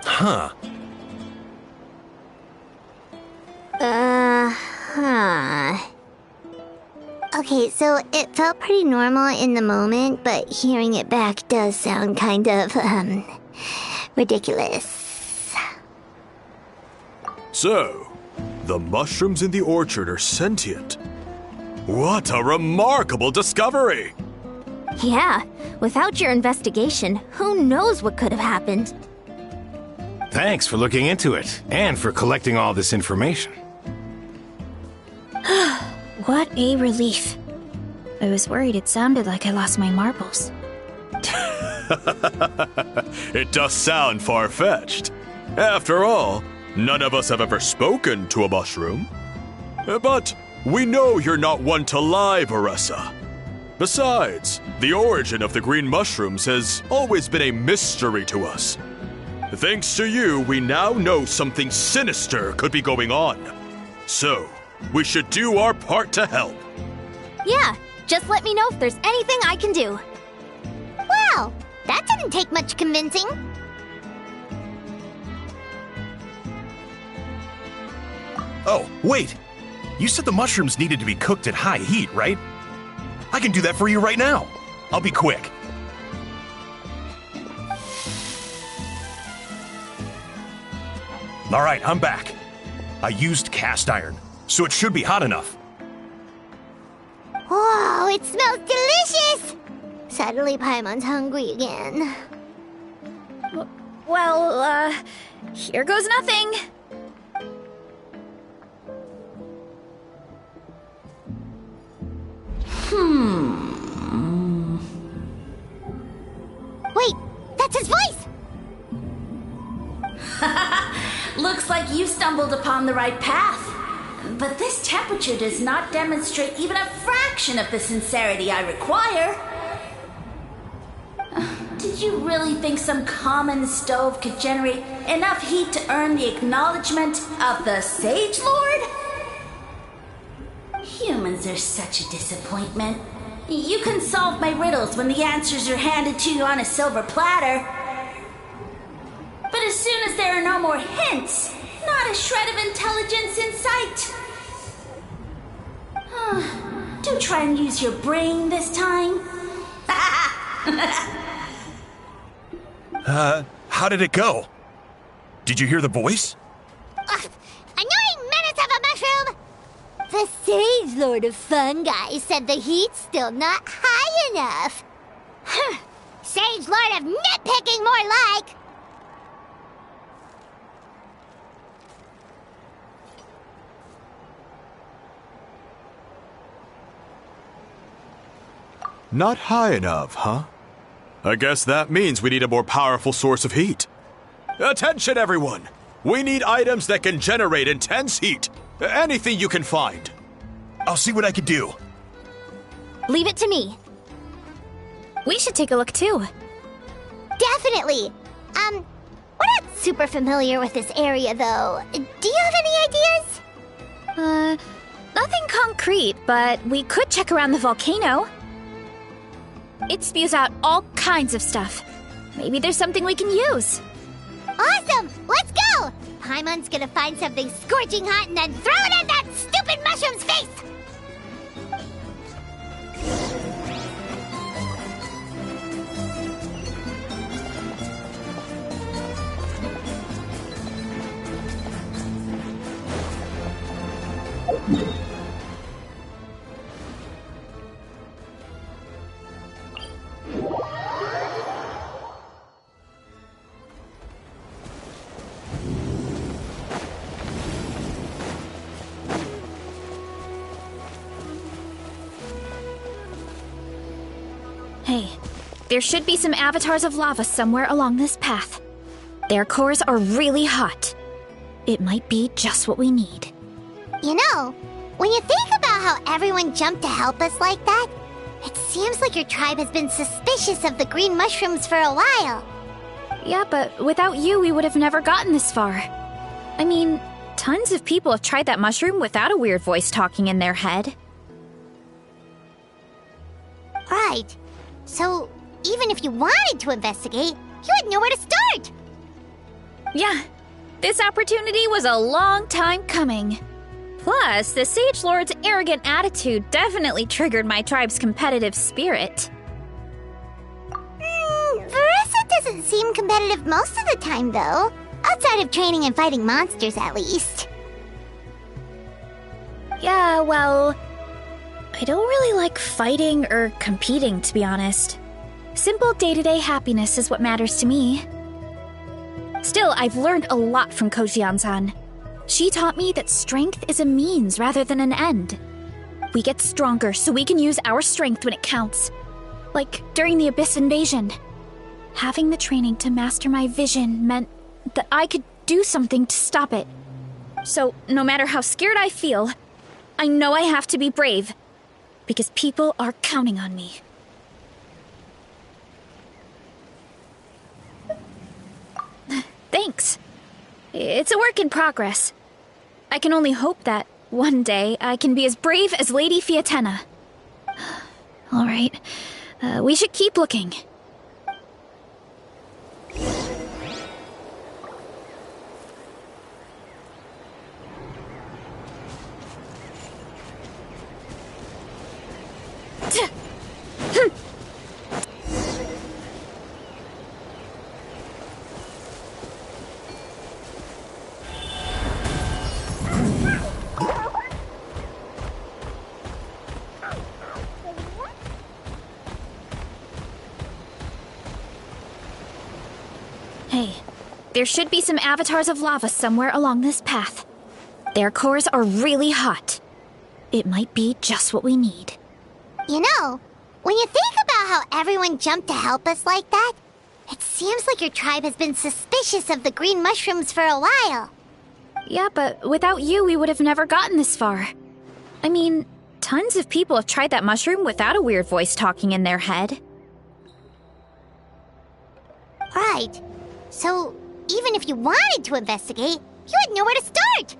Huh. Okay, so it felt pretty normal in the moment, but hearing it back does sound kind of, ridiculous. So, the mushrooms in the orchard are sentient. What a remarkable discovery! Yeah, without your investigation, who knows what could have happened? Thanks for looking into it, and for collecting all this information. What a relief. I was worried it sounded like I lost my marbles. It does sound far-fetched. After all, none of us have ever spoken to a mushroom. But we know you're not one to lie, Veressa. Besides, the origin of the green mushrooms has always been a mystery to us. Thanks to you, we now know something sinister could be going on. So, we should do our part to help. Yeah, just let me know if there's anything I can do. Wow, that didn't take much convincing. Oh, wait! You said the mushrooms needed to be cooked at high heat, right? I can do that for you right now. I'll be quick. All right, I'm back. I used cast iron, so it should be hot enough. Whoa, it smells delicious! Suddenly Paimon's hungry again. Well, here goes nothing. Wait, that's his voice! Looks like you stumbled upon the right path. But this temperature does not demonstrate even a fraction of the sincerity I require. Did you really think some common stove could generate enough heat to earn the acknowledgement of the Sage Lord? Humans are such a disappointment. You can solve my riddles when the answers are handed to you on a silver platter. But as soon as there are no more hints, not a shred of intelligence in sight. Do try and use your brain this time. How did it go? Did you hear the voice? Annoying menace of a mushroom! The Sage Lord of Fungi said the heat's still not high enough. Sage Lord of Nitpicking, more like! Not high enough, huh? I guess that means we need a more powerful source of heat. Attention, everyone! We need items that can generate intense heat. Anything you can find. I'll see what I can do. Leave it to me. We should take a look too. Definitely! We're not super familiar with this area, though. Do you have any ideas? Nothing concrete, but we could check around the volcano. It spews out all kinds of stuff. Maybe there's something we can use. Awesome! Let's go! Paimon's gonna find something scorching hot and then throw it at that stupid mushroom's face! Hey, there should be some avatars of lava somewhere along this path. Their cores are really hot. It might be just what we need. You know, when you think about how everyone jumped to help us like that, it seems like your tribe has been suspicious of the green mushrooms for a while. Yeah, but without you, we would have never gotten this far. I mean, tons of people have tried that mushroom without a weird voice talking in their head. Right. So, even if you wanted to investigate, you had nowhere to start! Yeah, this opportunity was a long time coming. Plus, the Sage Lord's arrogant attitude definitely triggered my tribe's competitive spirit. Veressa doesn't seem competitive most of the time, though. Outside of training and fighting monsters, at least. Yeah, well, I don't really like fighting or competing, to be honest. Simple day-to-day happiness is what matters to me. Still, I've learned a lot from Kojian-san. She taught me that strength is a means rather than an end. We get stronger so we can use our strength when it counts. Like during the Abyss invasion. Having the training to master my vision meant that I could do something to stop it. So, no matter how scared I feel, I know I have to be brave. Because people are counting on me. Thanks. It's a work in progress. I can only hope that one day I can be as brave as Lady Fiatena. All right, we should keep looking. Hey, there should be some avatars of lava somewhere along this path. Their cores are really hot. It might be just what we need. You know, when you think about how everyone jumped to help us like that, it seems like your tribe has been suspicious of the green mushrooms for a while. Yeah, but without you, we would have never gotten this far. I mean, tons of people have tried that mushroom without a weird voice talking in their head. Right. So, even if you wanted to investigate, you had nowhere to start!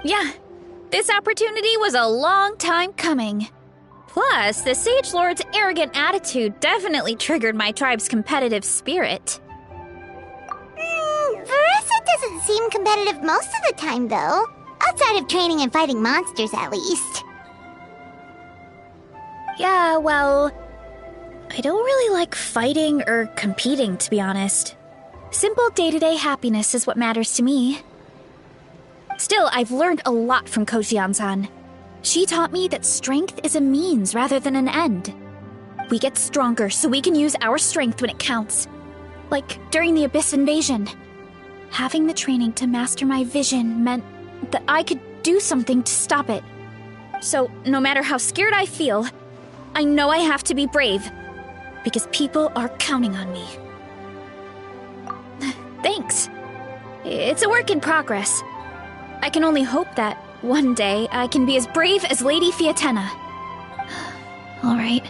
Yeah, this opportunity was a long time coming. Plus, the Sage Lord's arrogant attitude definitely triggered my tribe's competitive spirit. Veressa doesn't seem competitive most of the time, though. Outside of training and fighting monsters, at least. Yeah, well, I don't really like fighting or competing, to be honest. Simple day-to-day happiness is what matters to me. Still, I've learned a lot from Kojian-san. She taught me that strength is a means rather than an end. We get stronger so we can use our strength when it counts. Like during the Abyss invasion. Having the training to master my vision meant that I could do something to stop it. So, no matter how scared I feel, I know I have to be brave. Because people are counting on me. Thanks. It's a work in progress. I can only hope that one day I can be as brave as Lady Fiatena. All right,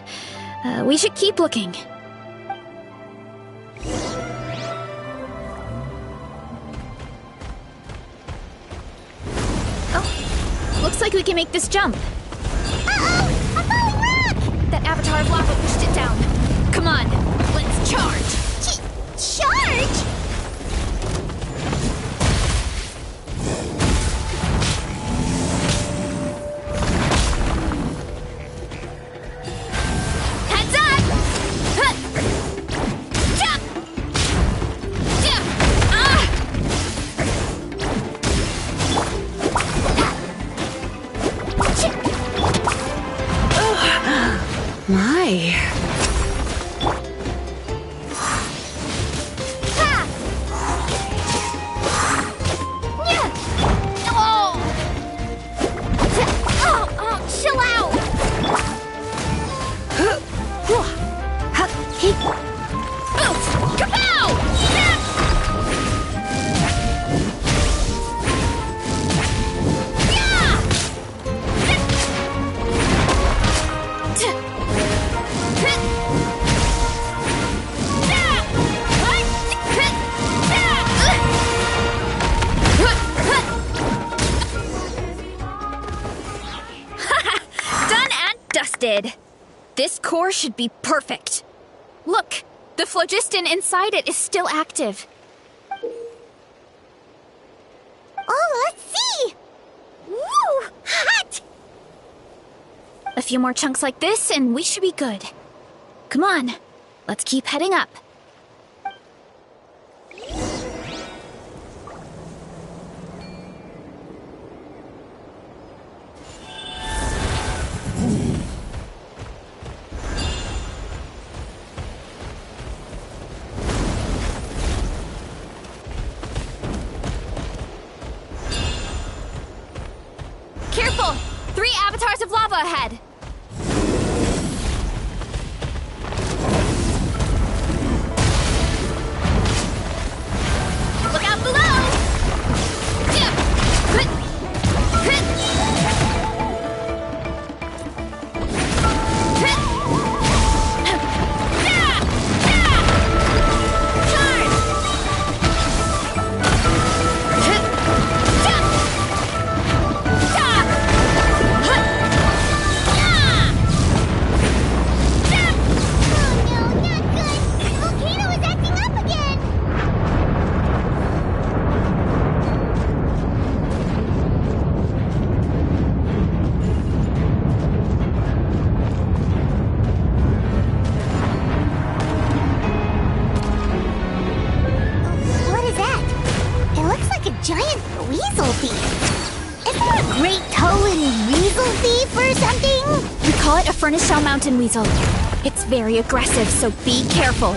we should keep looking. Oh, looks like we can make this jump. Uh-oh! A falling rock! That avatar of lava pushed it down. Come on, let's charge! Charge? Heads up! Huh. Jump! Jump! Ah! My. Chill out! Done and dusted. This core should be perfect. Look, The phlogiston inside it is still active. Oh, let's see! Woo! Hot! A few more chunks like this, and we should be good. Come on, let's keep heading up. Careful! 3 avatars of lava ahead! Look out below! Furnace Shell Mountain Weasel. It's very aggressive, so be careful.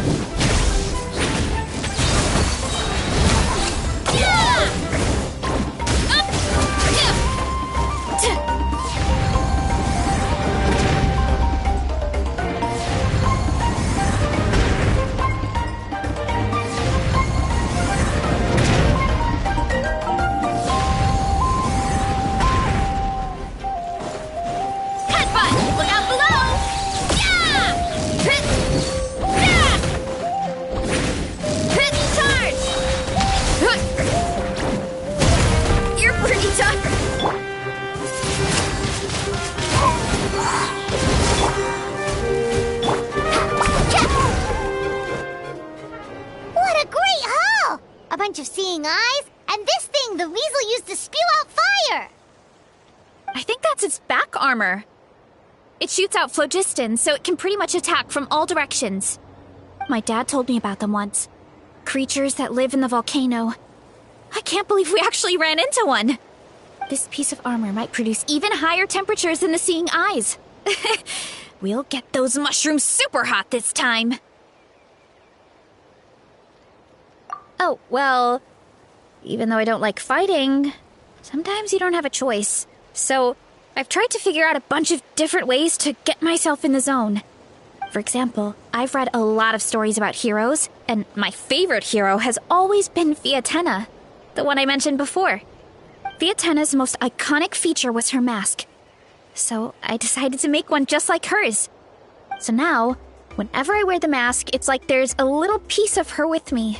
Of seeing eyes, and this thing the weasel used to spew out fire! I think that's its back armor. It shoots out phlogiston, so it can pretty much attack from all directions. My dad told me about them once. Creatures that live in the volcano. I can't believe we actually ran into one! This piece of armor might produce even higher temperatures than the seeing eyes. We'll get those mushrooms super hot this time! Oh, well, even though I don't like fighting, sometimes you don't have a choice. So, I've tried to figure out a bunch of different ways to get myself in the zone. For example, I've read a lot of stories about heroes, and my favorite hero has always been Fiatenna, the one I mentioned before. Fiatenna's most iconic feature was her mask. So, I decided to make one just like hers. So now, whenever I wear the mask, it's like there's a little piece of her with me.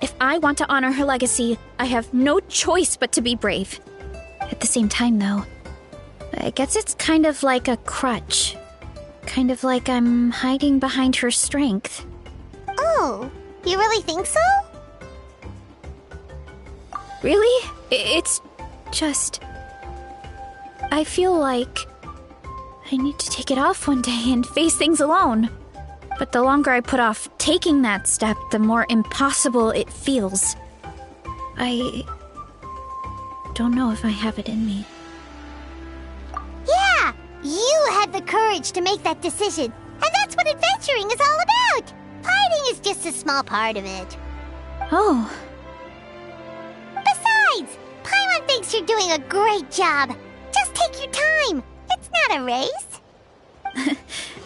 If I want to honor her legacy, I have no choice but to be brave. At the same time, though, I guess it's kind of like a crutch. Kind of like I'm hiding behind her strength. Oh, you really think so? Really? It's just... I feel like I need to take it off one day and face things alone. But the longer I put off taking that step, the more impossible it feels. I don't know if I have it in me. Yeah! You had the courage to make that decision. And that's what adventuring is all about! Fighting is just a small part of it. Oh. Besides, Paimon thinks you're doing a great job. Just take your time. It's not a race.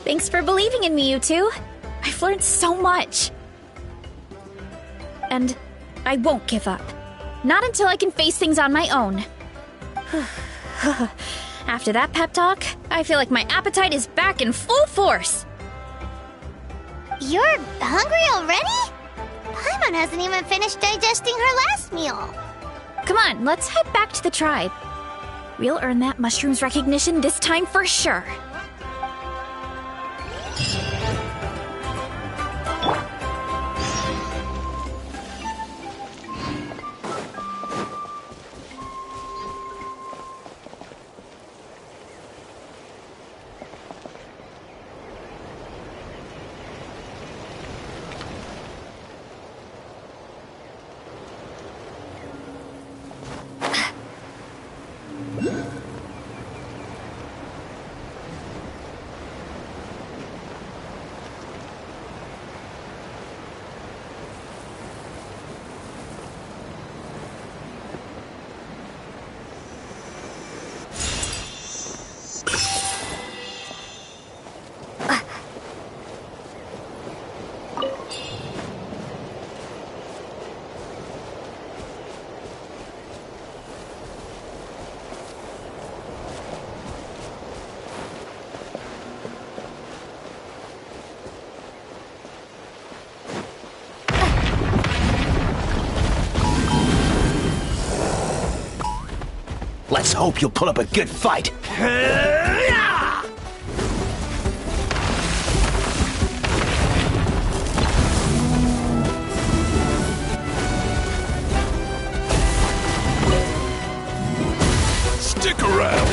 Thanks for believing in me, you two. I've learned so much. And I won't give up. Not until I can face things on my own. After that pep talk, I feel like my appetite is back in full force. You're hungry already? Paimon hasn't even finished digesting her last meal. Come on, let's head back to the tribe. We'll earn that mushroom's recognition this time for sure. Let's hope you'll put up a good fight. Stick around.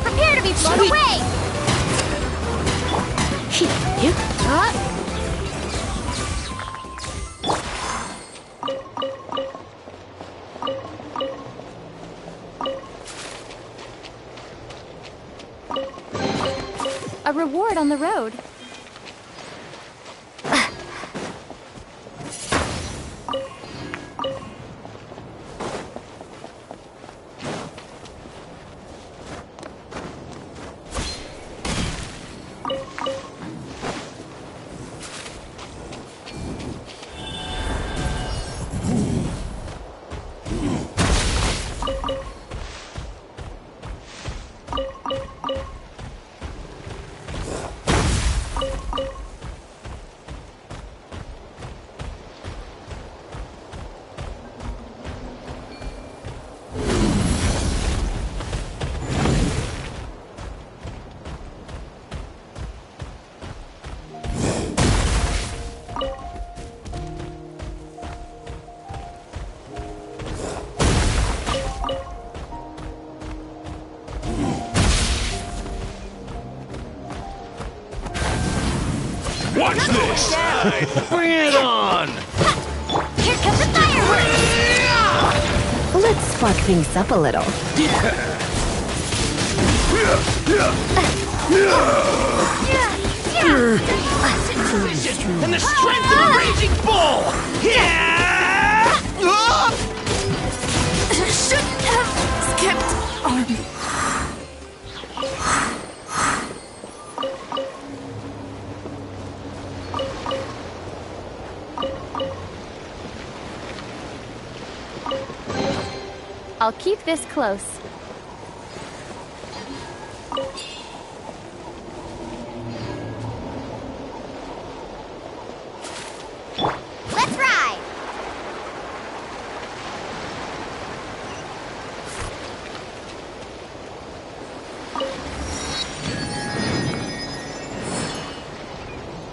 Prepare to be blown away! A reward on the road. Watch this! Bring it on! Here comes the fireworks! Let's spark things up a little. And the strength of a raging bull! Shouldn't have skipped on. I'll keep this close. Let's ride!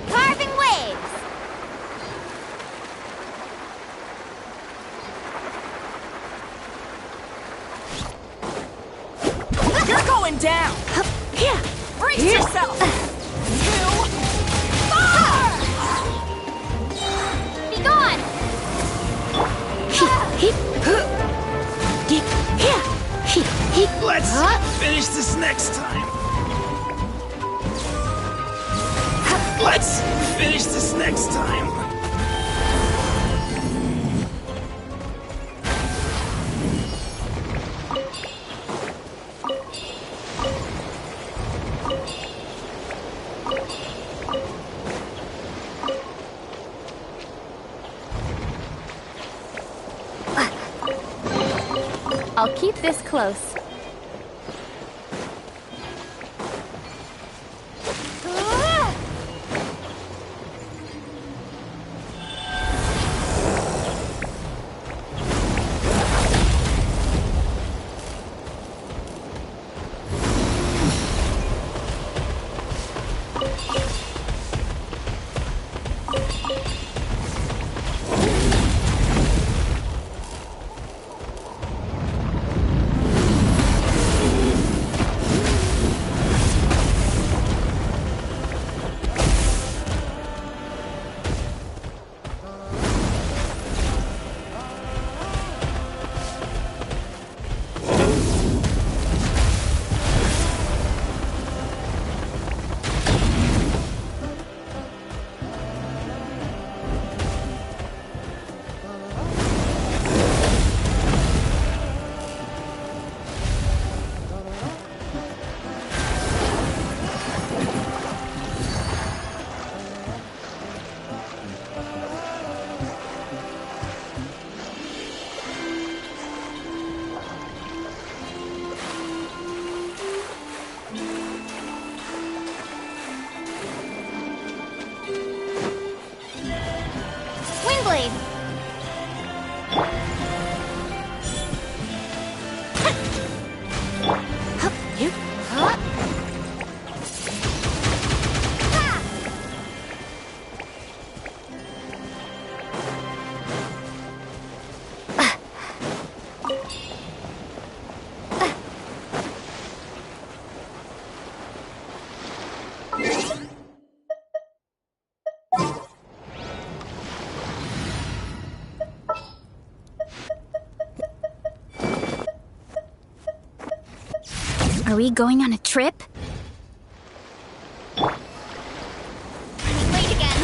Carving waves! You're going down. Yeah. Brace yourself. 2, 4. Be gone! Let's finish this next time. Let's finish this next time. I'll keep this close. Windblade! Are we going on a trip? Wait again.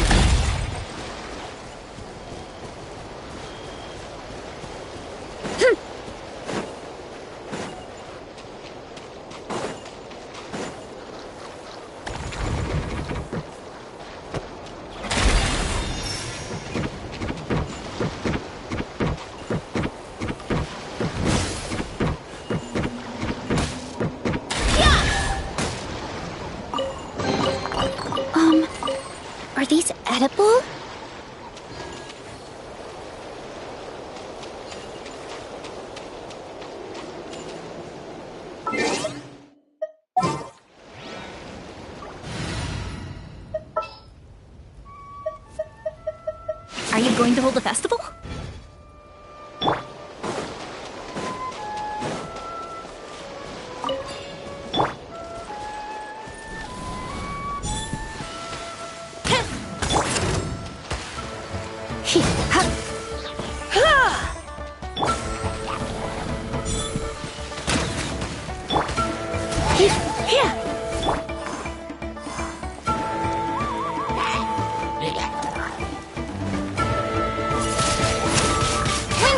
Are these edible? Are you going to hold a festival?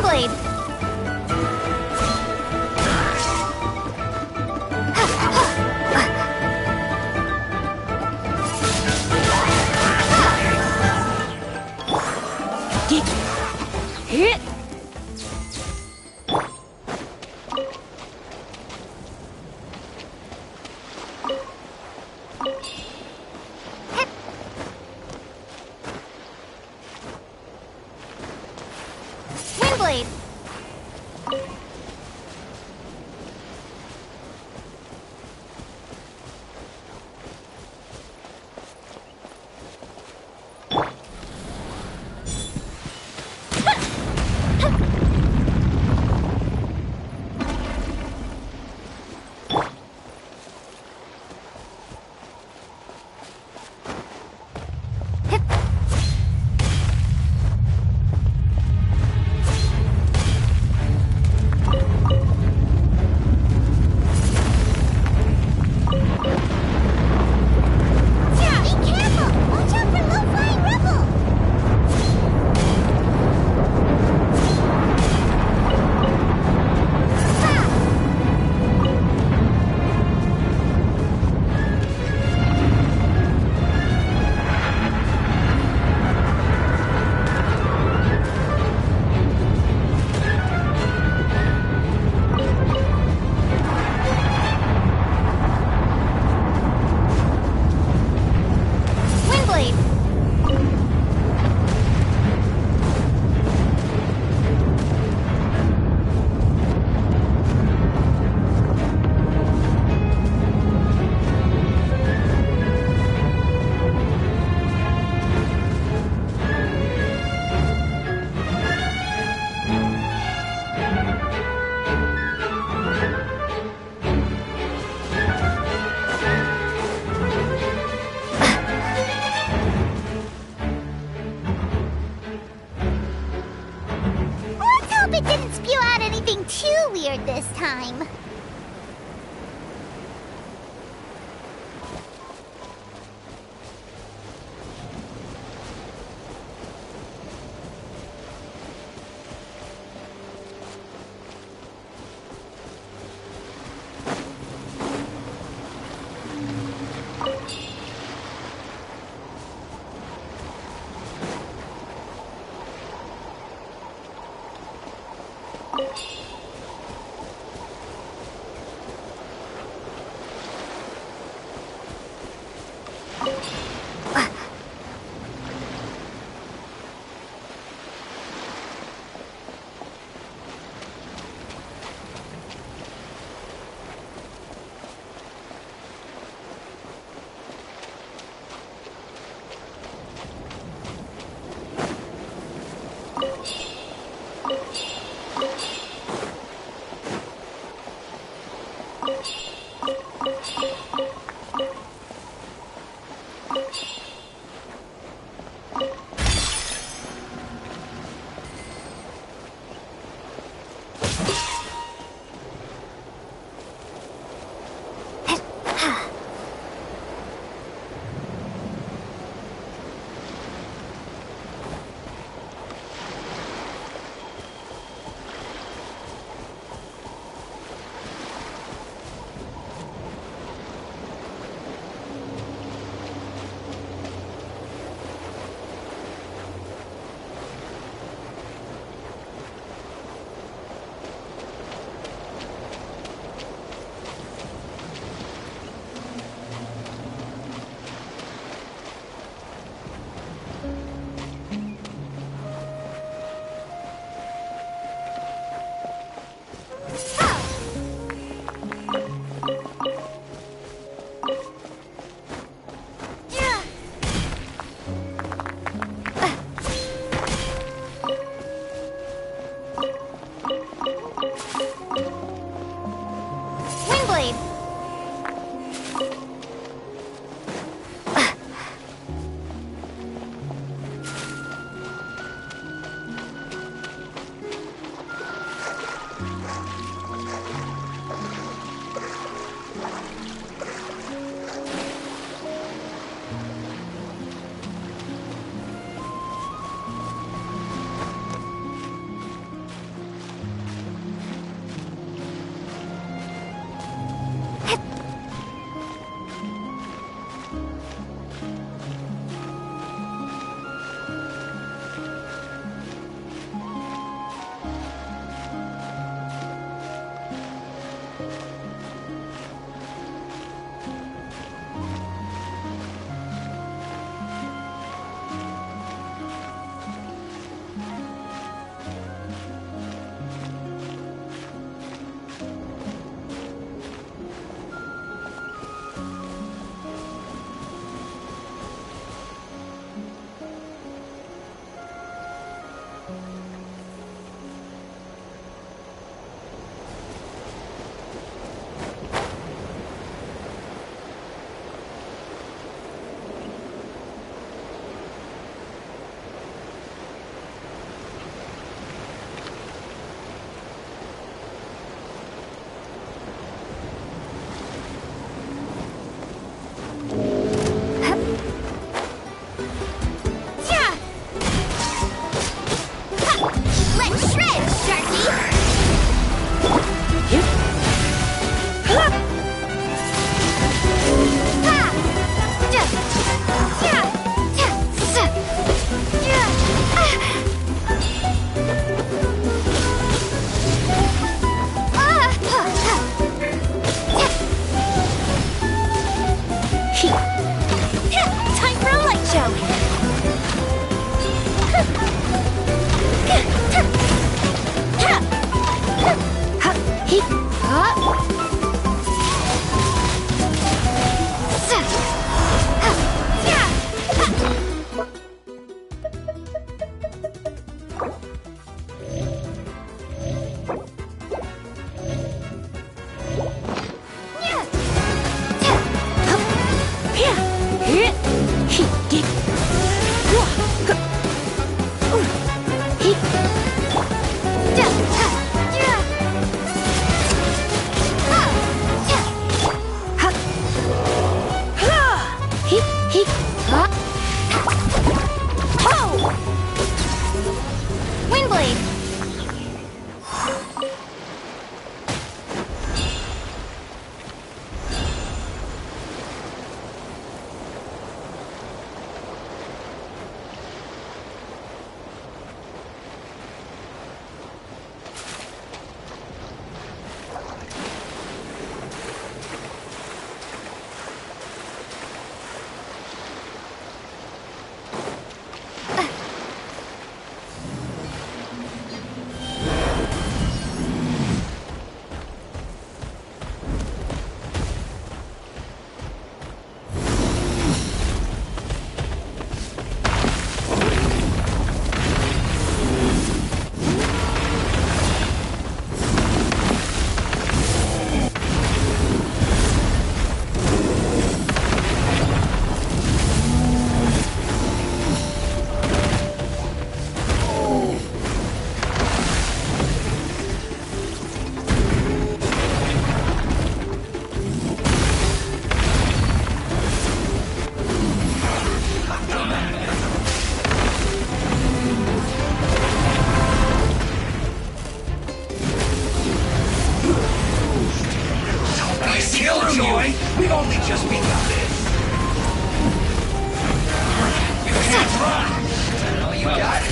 Windblade! Hit! Windblade! It didn't spew out anything too weird this time. Killjoy! We've only just begun this! You can't run! Oh, you got it!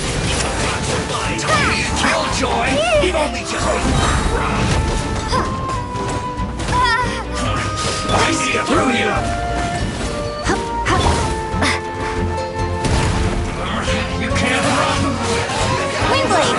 Killjoy! We've only just begun! I see it through you! You can't run! Windblade!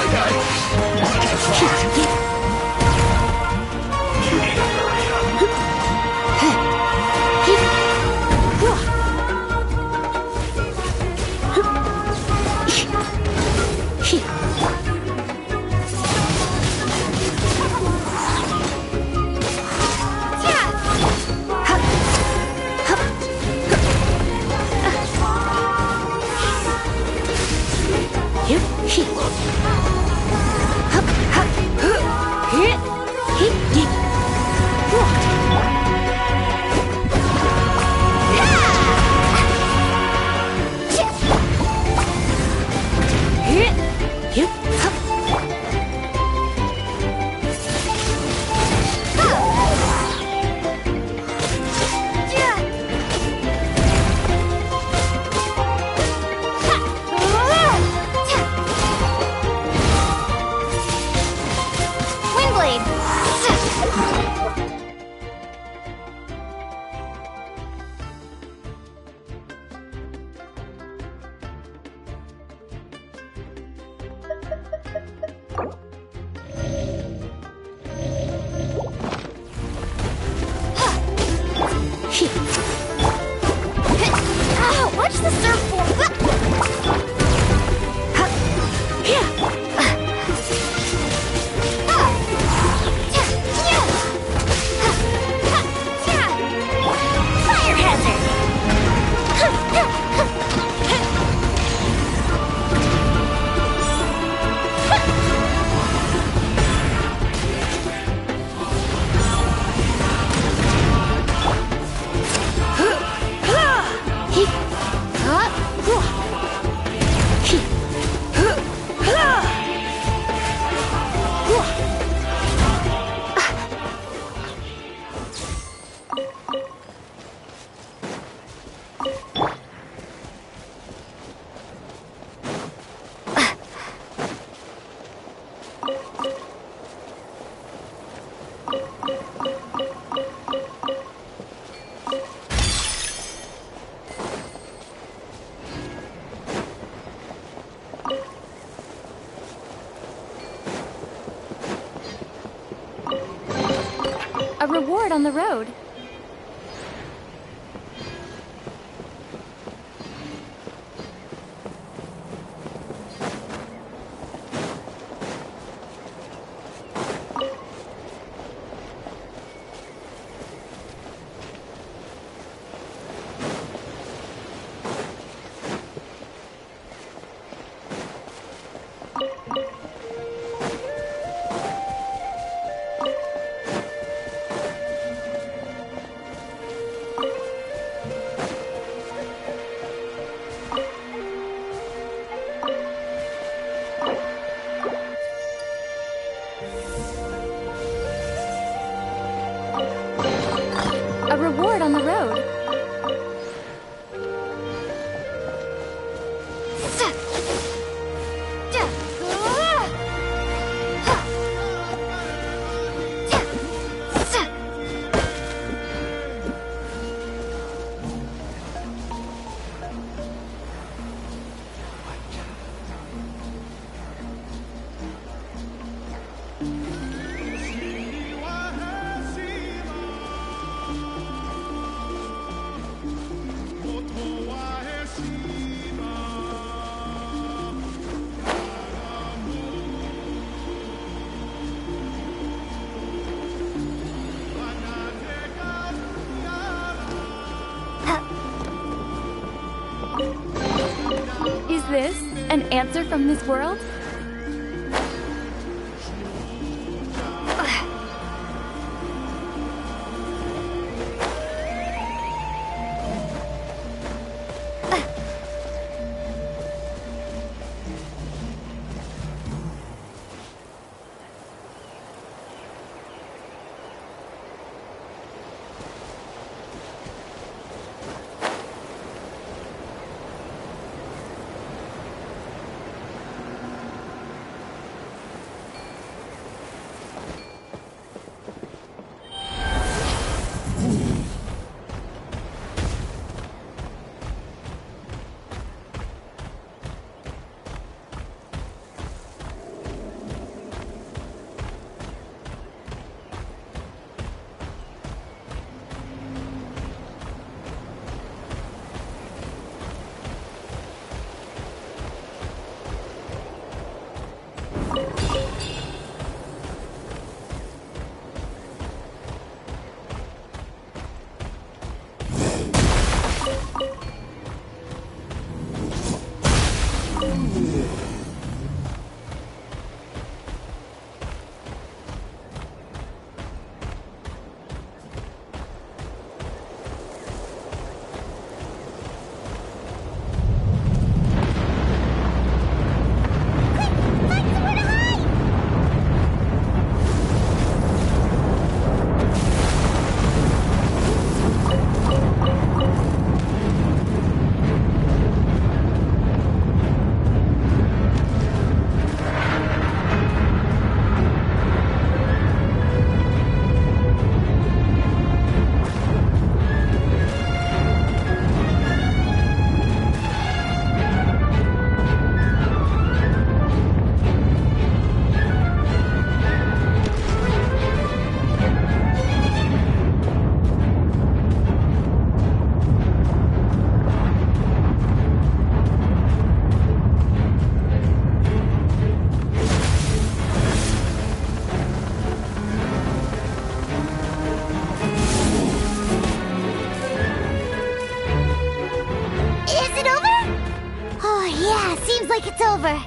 Windblade! A reward on the road. A reward on the road. Is this an answer from this world? Seems like it's over.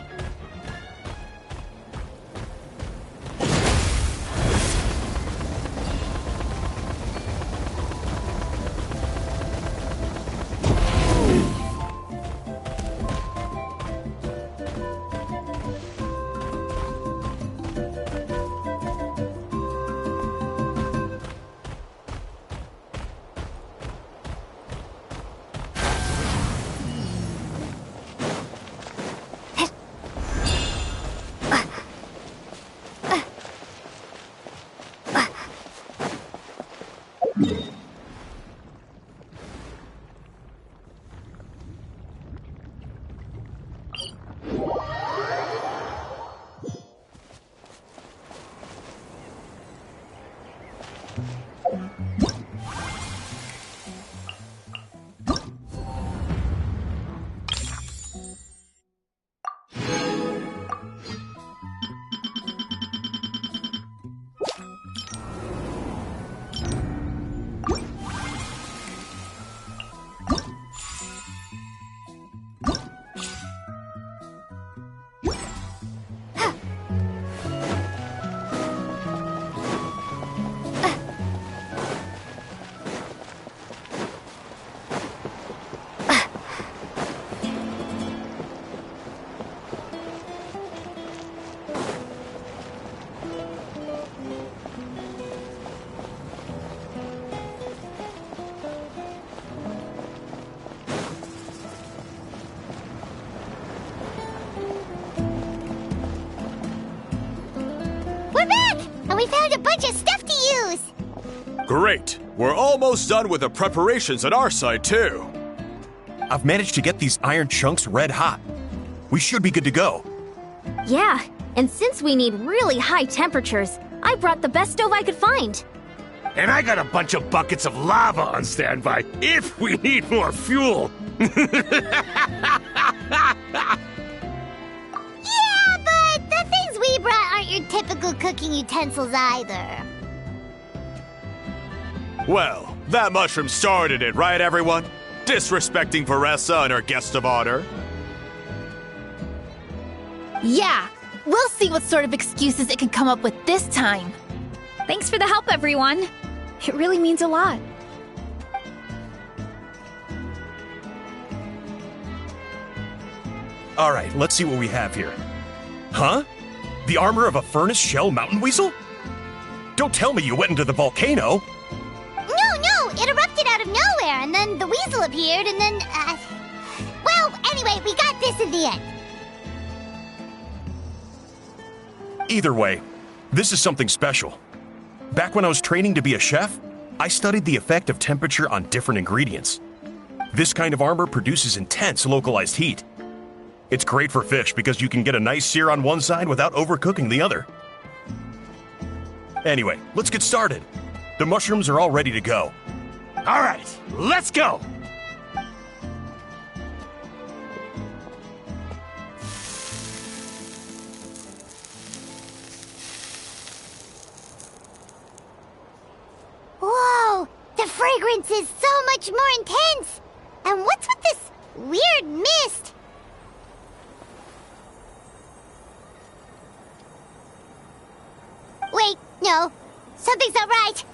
we found a bunch of stuff to use! Great! We're almost done with the preparations on our side, too. I've managed to get these iron chunks red hot. We should be good to go. Yeah, and since we need really high temperatures, I brought the best stove I could find. And I got a bunch of buckets of lava on standby if we need more fuel. Yeah, but the things we brought aren't your typical cooking utensils either. Well, that mushroom started it, right, everyone? Disrespecting Veressa and her guest of honor. Yeah, we'll see what sort of excuses it can come up with this time. Thanks for the help, everyone. It really means a lot. All right, let's see what we have here. Huh? The armor of a furnace shell mountain weasel? Don't tell me you went into the volcano. No, it erupted out of nowhere, and then the weasel appeared, and then, well, anyway, we got this in the end. Either way, this is something special. Back when I was training to be a chef, I studied the effect of temperature on different ingredients. This kind of armor produces intense localized heat. It's great for fish because you can get a nice sear on one side without overcooking the other. Anyway, let's get started. The mushrooms are all ready to go. All right, let's go! Whoa, the fragrance is so much more intense. And what's with this weird mist? Wait, no, something's not right.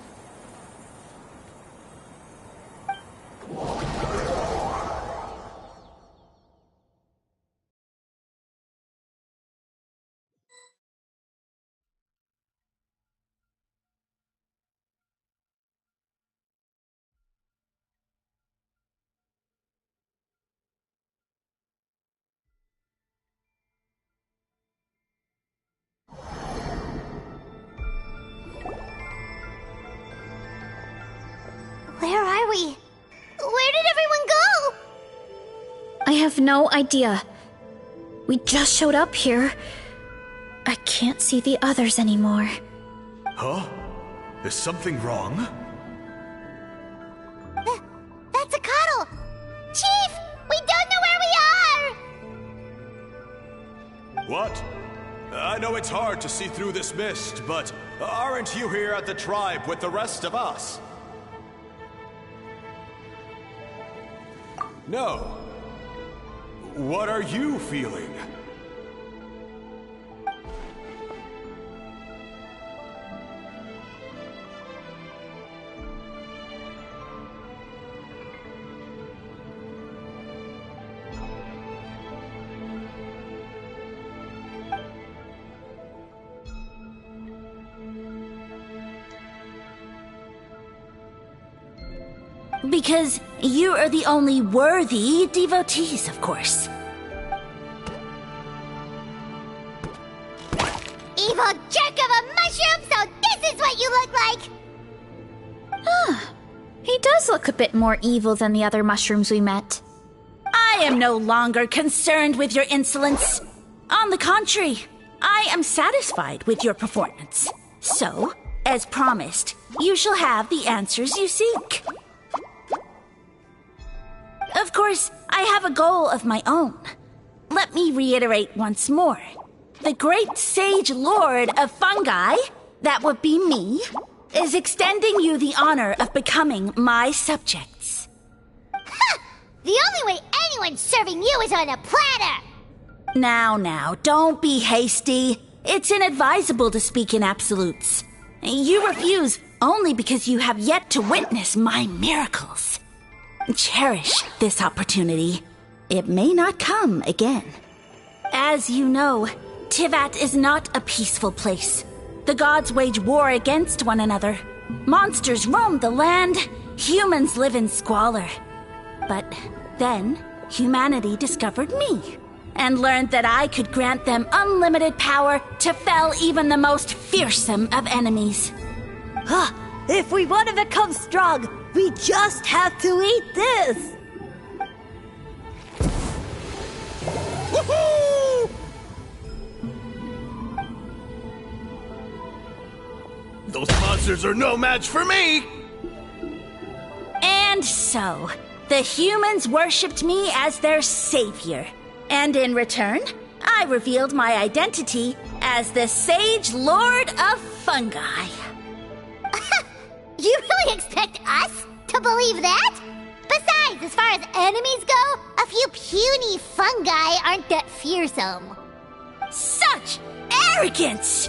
Where are we? Where did everyone go? I have no idea. We just showed up here. I can't see the others anymore. Huh? Is something wrong? That's a cuddle! Chief, we don't know where we are! What? I know it's hard to see through this mist, but aren't you here at the tribe with the rest of us? No. What are you feeling? Because you are the only worthy devotees, of course. Evil jerk of a mushroom, so this is what you look like! He does look a bit more evil than the other mushrooms we met. I am no longer concerned with your insolence. On the contrary, I am satisfied with your performance. So, as promised, you shall have the answers you seek. Of course, I have a goal of my own. Let me reiterate once more. The great sage lord of fungi, that would be me, is extending you the honor of becoming my subjects. Ha! The only way anyone's serving you is on a platter! Now, don't be hasty. It's inadvisable to speak in absolutes. You refuse only because you have yet to witness my miracles. Cherish this opportunity. It may not come again. As you know, Tivat is not a peaceful place. The gods wage war against one another. Monsters roam the land. Humans live in squalor. But then, humanity discovered me. and learned that I could grant them unlimited power to fell even the most fearsome of enemies. If we want to become strong, we just have to eat this! Woohoo! Those monsters are no match for me! And so, the humans worshipped me as their savior. And in return, I revealed my identity as the Sage Lord of Fungi. You really expect us to believe that? Besides, as far as enemies go, a few puny fungi aren't that fearsome. Such arrogance!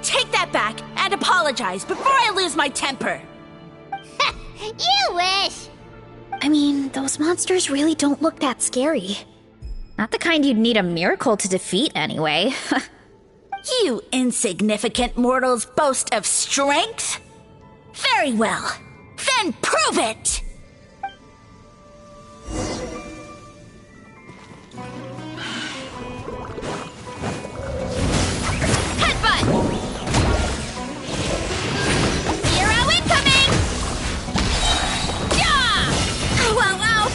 Take that back and apologize before I lose my temper. You wish! I mean, those monsters really don't look that scary. Not the kind you'd need a miracle to defeat, anyway. You insignificant mortals boast of strength? Very well. Then prove it! Headbutt! Zero incoming! Yeah! Ow, ow, ow!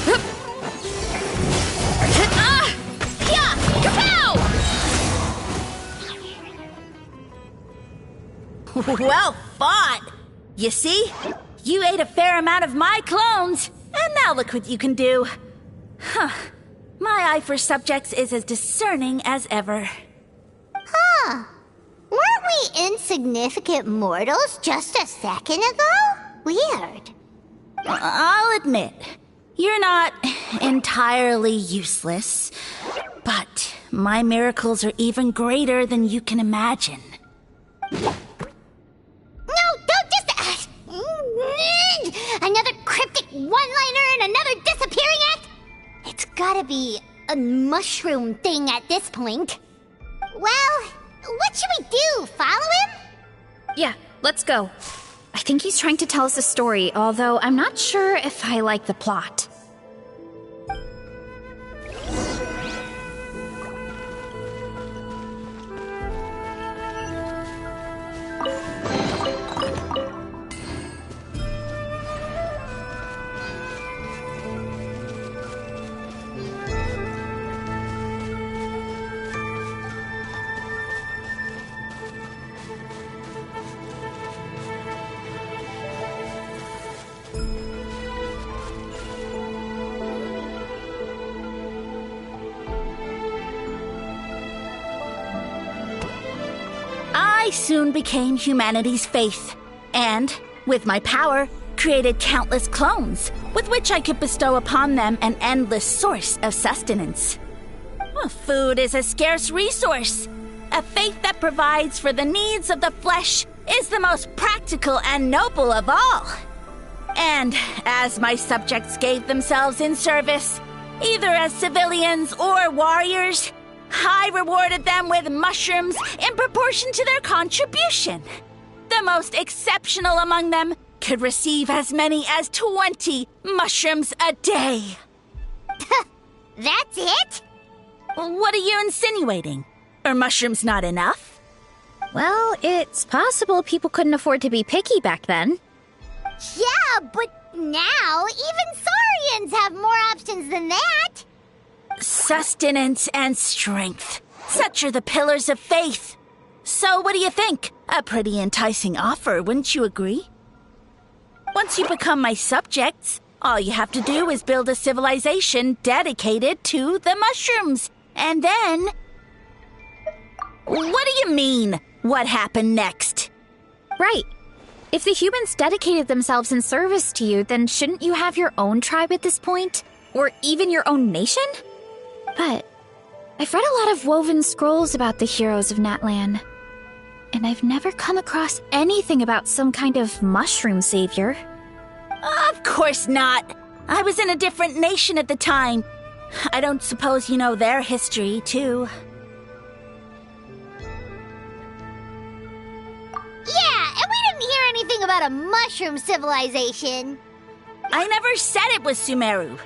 Yeah! Kapow! Well fought! You see? You ate a fair amount of my clones, and now look what you can do. Huh. My eye for subjects is as discerning as ever. Huh. Weren't we insignificant mortals just a second ago? Weird. I'll admit, you're not entirely useless, but my miracles are even greater than you can imagine. No, don't just... another cryptic one-liner and another disappearing act? It's gotta be a mushroom thing at this point. Well, what should we do? Follow him? Yeah, let's go. I think he's trying to tell us a story, although I'm not sure if I like the plot. I soon became humanity's faith, and, with my power, created countless clones, with which I could bestow upon them an endless source of sustenance. Food is a scarce resource. A faith that provides for the needs of the flesh is the most practical and noble of all. And as my subjects gave themselves in service, either as civilians or warriors, I rewarded them with mushrooms in proportion to their contribution. The most exceptional among them could receive as many as 20 mushrooms a day. That's it? What are you insinuating? Are mushrooms not enough? Well, it's possible people couldn't afford to be picky back then. Yeah, but now even Saurians have more options than that. Sustenance and strength. Such are the pillars of faith. So what do you think? A pretty enticing offer, wouldn't you agree? Once you become my subjects, all you have to do is build a civilization dedicated to the mushrooms. And then... What do you mean, what happened next? Right. If the humans dedicated themselves in service to you, then shouldn't you have your own tribe at this point? Or even your own nation? But I've read a lot of woven scrolls about the heroes of Natlan, and I've never come across anything about some kind of mushroom savior. Of course not. I was in a different nation at the time. I don't suppose you know their history, too. Yeah, and we didn't hear anything about a mushroom civilization. I never said it was Sumeru.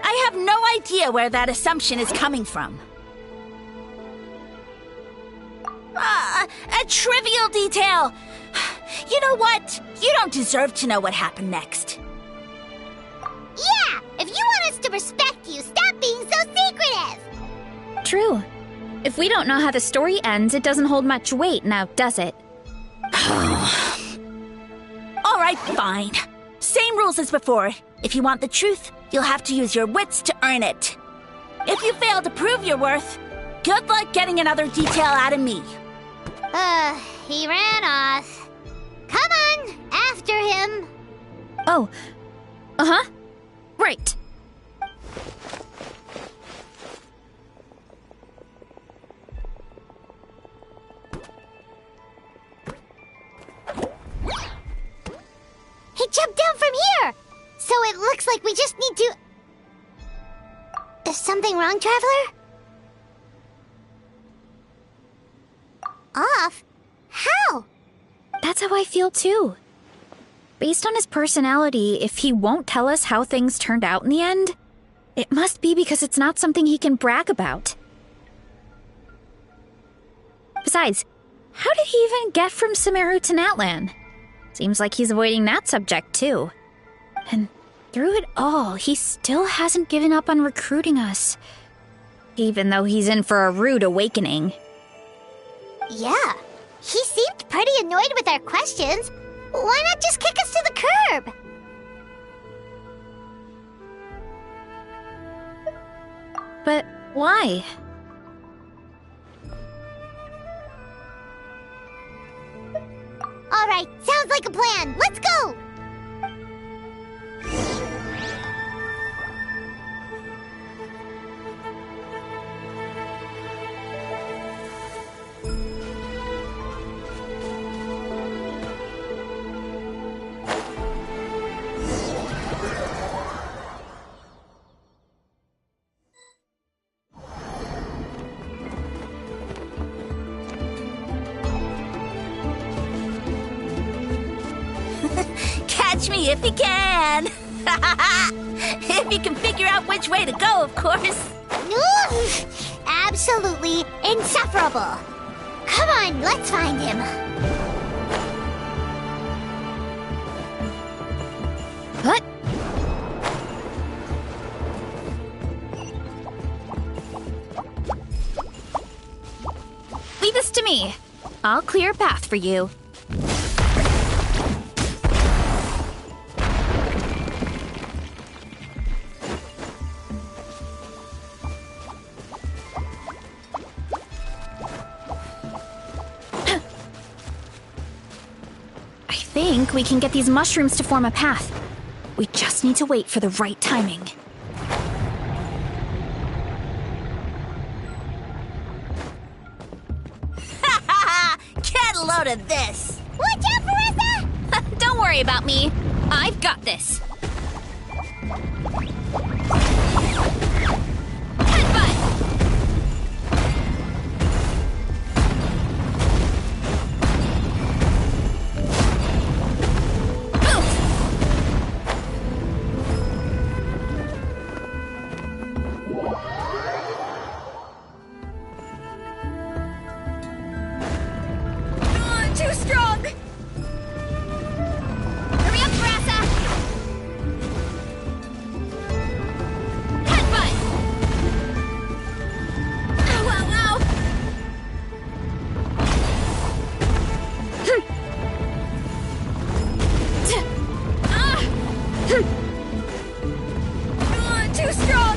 I have no idea where that assumption is coming from. A trivial detail. You know what? You don't deserve to know what happened next. Yeah! If you want us to respect you, stop being so secretive! True. If we don't know how the story ends, it doesn't hold much weight now, does it? All right, fine. Same rules as before. If you want the truth, you'll have to use your wits to earn it. If you fail to prove your worth, good luck getting another detail out of me. He ran off. Come on, after him. Oh. Uh-huh. Right. He jumped down from here! So it looks like we just need to... Is something wrong, Traveler? Off? How? That's how I feel too. Based on his personality, if he won't tell us how things turned out in the end, it must be because it's not something he can brag about. Besides, how did he even get from Sumeru to Natlan? Seems like he's avoiding that subject too. And through it all, he still hasn't given up on recruiting us. Even though he's in for a rude awakening. Yeah, he seemed pretty annoyed with our questions. Why not just kick us to the curb? But why? All right, sounds like a plan. Let's go! Catch me if you can! If you can figure out which way to go, of course. Absolutely insufferable. Come on, let's find him. What? Leave this to me. I'll clear a path for you. I think we can get these mushrooms to form a path. We just need to wait for the right timing. Get a load of this! Watch out, Marissa! Don't worry about me. I've got this. Too strong! Hurry up, Brassa! Headbutt! Ow, ow, ow! Too strong!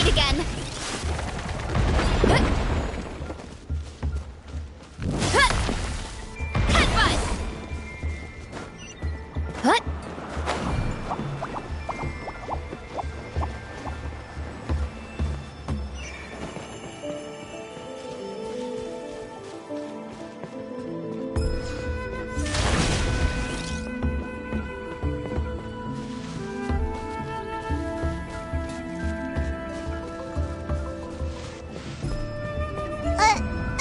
again. Headbutt! What?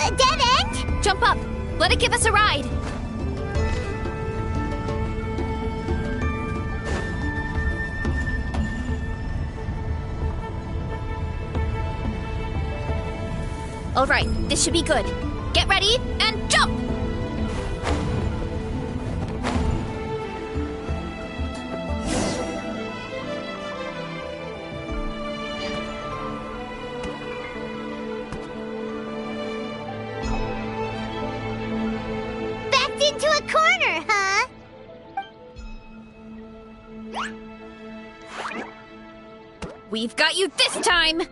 A dead end? Jump up. Let it give us a ride. All right, this should be good. Get ready and jump! Backed into a corner, huh? We've got you this time!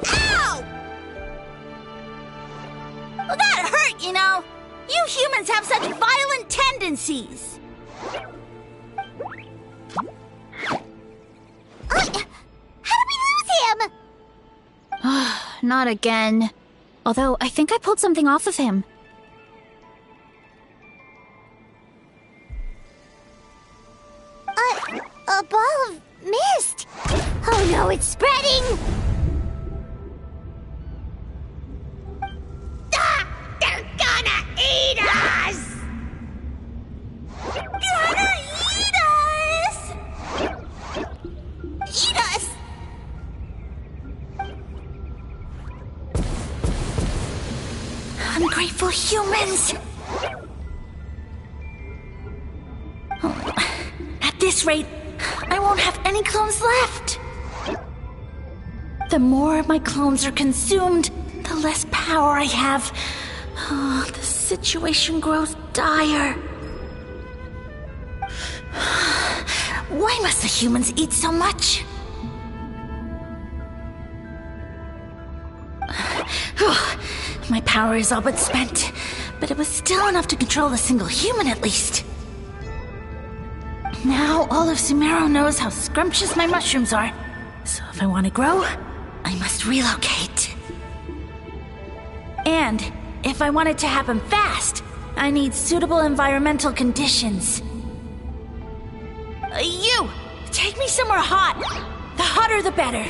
Ow! Well, that hurt, you know. You humans have such violent tendencies. How did we lose him? Not again. Although, I think I pulled something off of him. A ball of mist. Oh no, it's spreading! Ah! They're gonna eat us! Gonna eat us! Eat us! Ungrateful humans! At this rate, I won't have any clones left. The more my clones are consumed, the less power I have. Oh, the situation grows dire. Why must the humans eat so much? My power is all but spent, but it was still enough to control a single human at least. Now all of Sumeru knows how scrumptious my mushrooms are, so if I want to grow, I must relocate. And if I want it to happen fast, I need suitable environmental conditions. You! Take me somewhere hot! The hotter the better!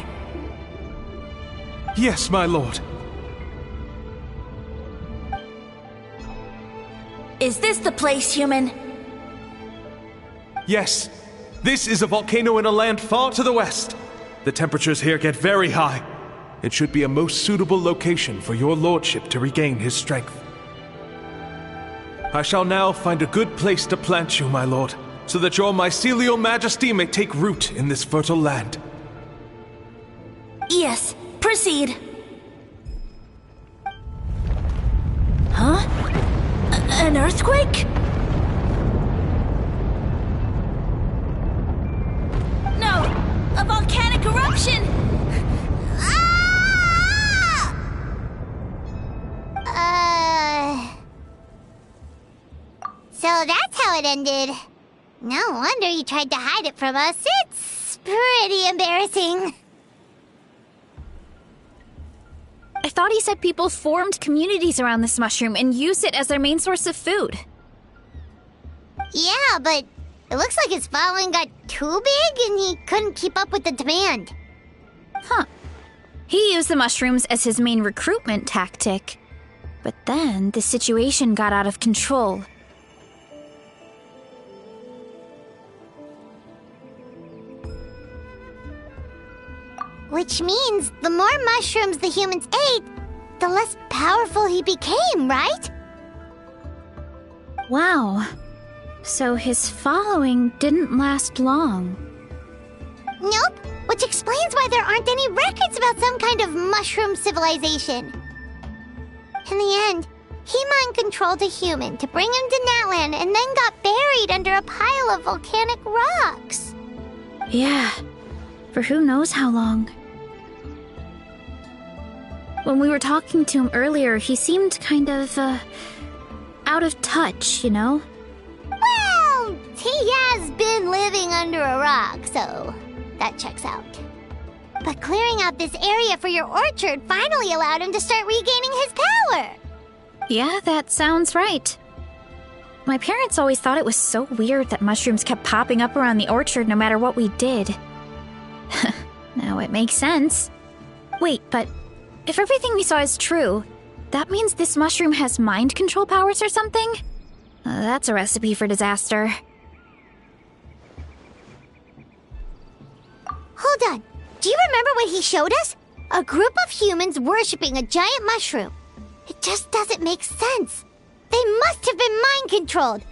Yes, my lord. Is this the place, human? Yes. This is a volcano in a land far to the west. The temperatures here get very high. It should be a most suitable location for your lordship to regain his strength. I shall now find a good place to plant you, my lord, so that your mycelial majesty may take root in this fertile land. Yes, proceed. Huh? An earthquake? No! A volcanic eruption! So that's how it ended. No wonder you tried to hide it from us. It's pretty embarrassing. I thought he said people formed communities around this mushroom and used it as their main source of food. Yeah, but it looks like his following got too big and he couldn't keep up with the demand. Huh. He used the mushrooms as his main recruitment tactic. But then the situation got out of control. Which means the more mushrooms the humans ate, the less powerful he became, right? Wow. So his following didn't last long. Nope, which explains why there aren't any records about some kind of mushroom civilization. In the end, he mind-controlled a human to bring him to Natlan and then got buried under a pile of volcanic rocks. Yeah, for who knows how long. When we were talking to him earlier, he seemed kind of, out of touch, you know? Well, he has been living under a rock, so that checks out. But clearing out this area for your orchard finally allowed him to start regaining his power. Yeah, that sounds right. My parents always thought it was so weird that mushrooms kept popping up around the orchard no matter what we did. Now it makes sense. Wait, but if everything we saw is true, that means this mushroom has mind control powers or something? That's a recipe for disaster. Hold on. Do you remember what he showed us? A group of humans worshipping a giant mushroom. It just doesn't make sense. They must have been mind controlled.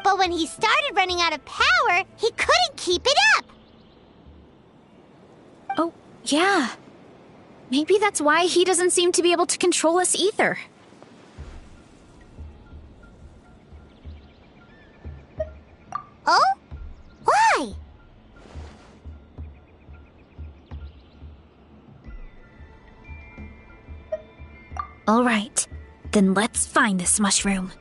But when he started running out of power, he couldn't keep it up. Oh, yeah. Maybe that's why he doesn't seem to be able to control us either. Oh? Why? All right, then let's find this mushroom.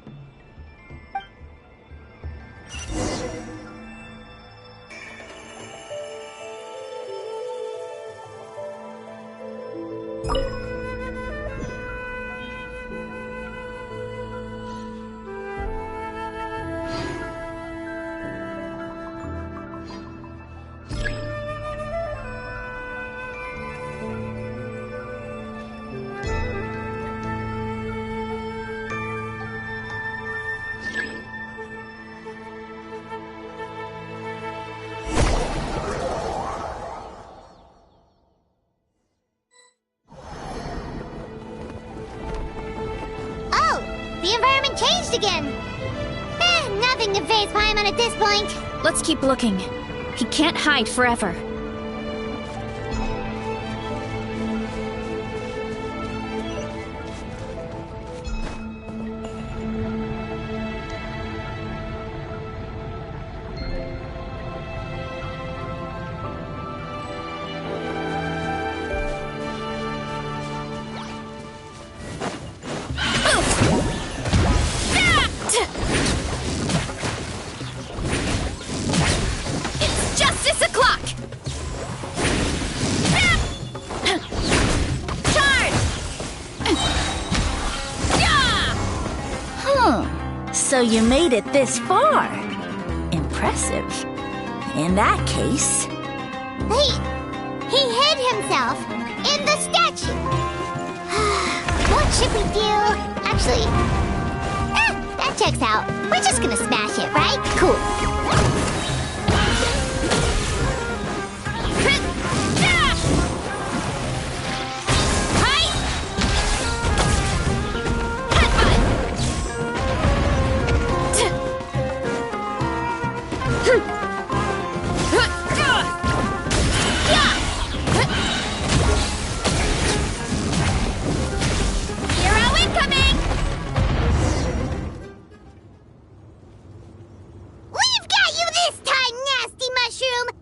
The environment changed again. Nothing to phase Paimon at this point. Let's keep looking. He can't hide forever. So you made it this far. Impressive. In that case... He hid himself in the statue. What should we do? Actually, that checks out. We're just gonna smash it, right? Cool.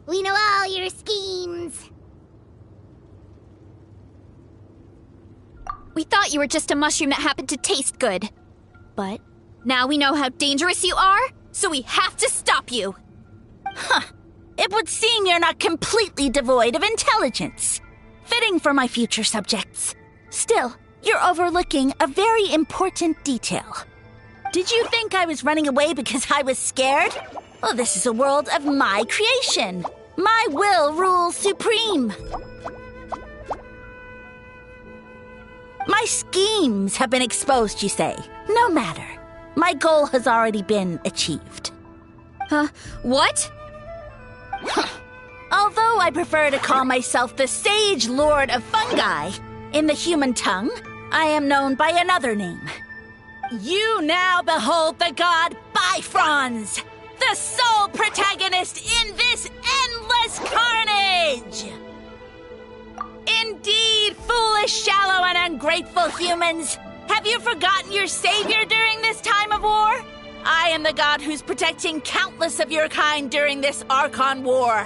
We know all your schemes. We thought you were just a mushroom that happened to taste good. But now we know how dangerous you are, so we have to stop you. Huh. It would seem you're not completely devoid of intelligence. Fitting for my future subjects. Still, you're overlooking a very important detail. Did you think I was running away because I was scared? Well, this is a world of my creation. My will rules supreme. My schemes have been exposed, you say. No matter. My goal has already been achieved. What? Although I prefer to call myself the Sage Lord of Fungi, in the human tongue, I am known by another name. You now behold the god Bifrons, the sole protagonist in this endless carnage! Indeed, foolish, shallow, and ungrateful humans! Have you forgotten your savior during this time of war? I am the god who's protecting countless of your kind during this Archon War.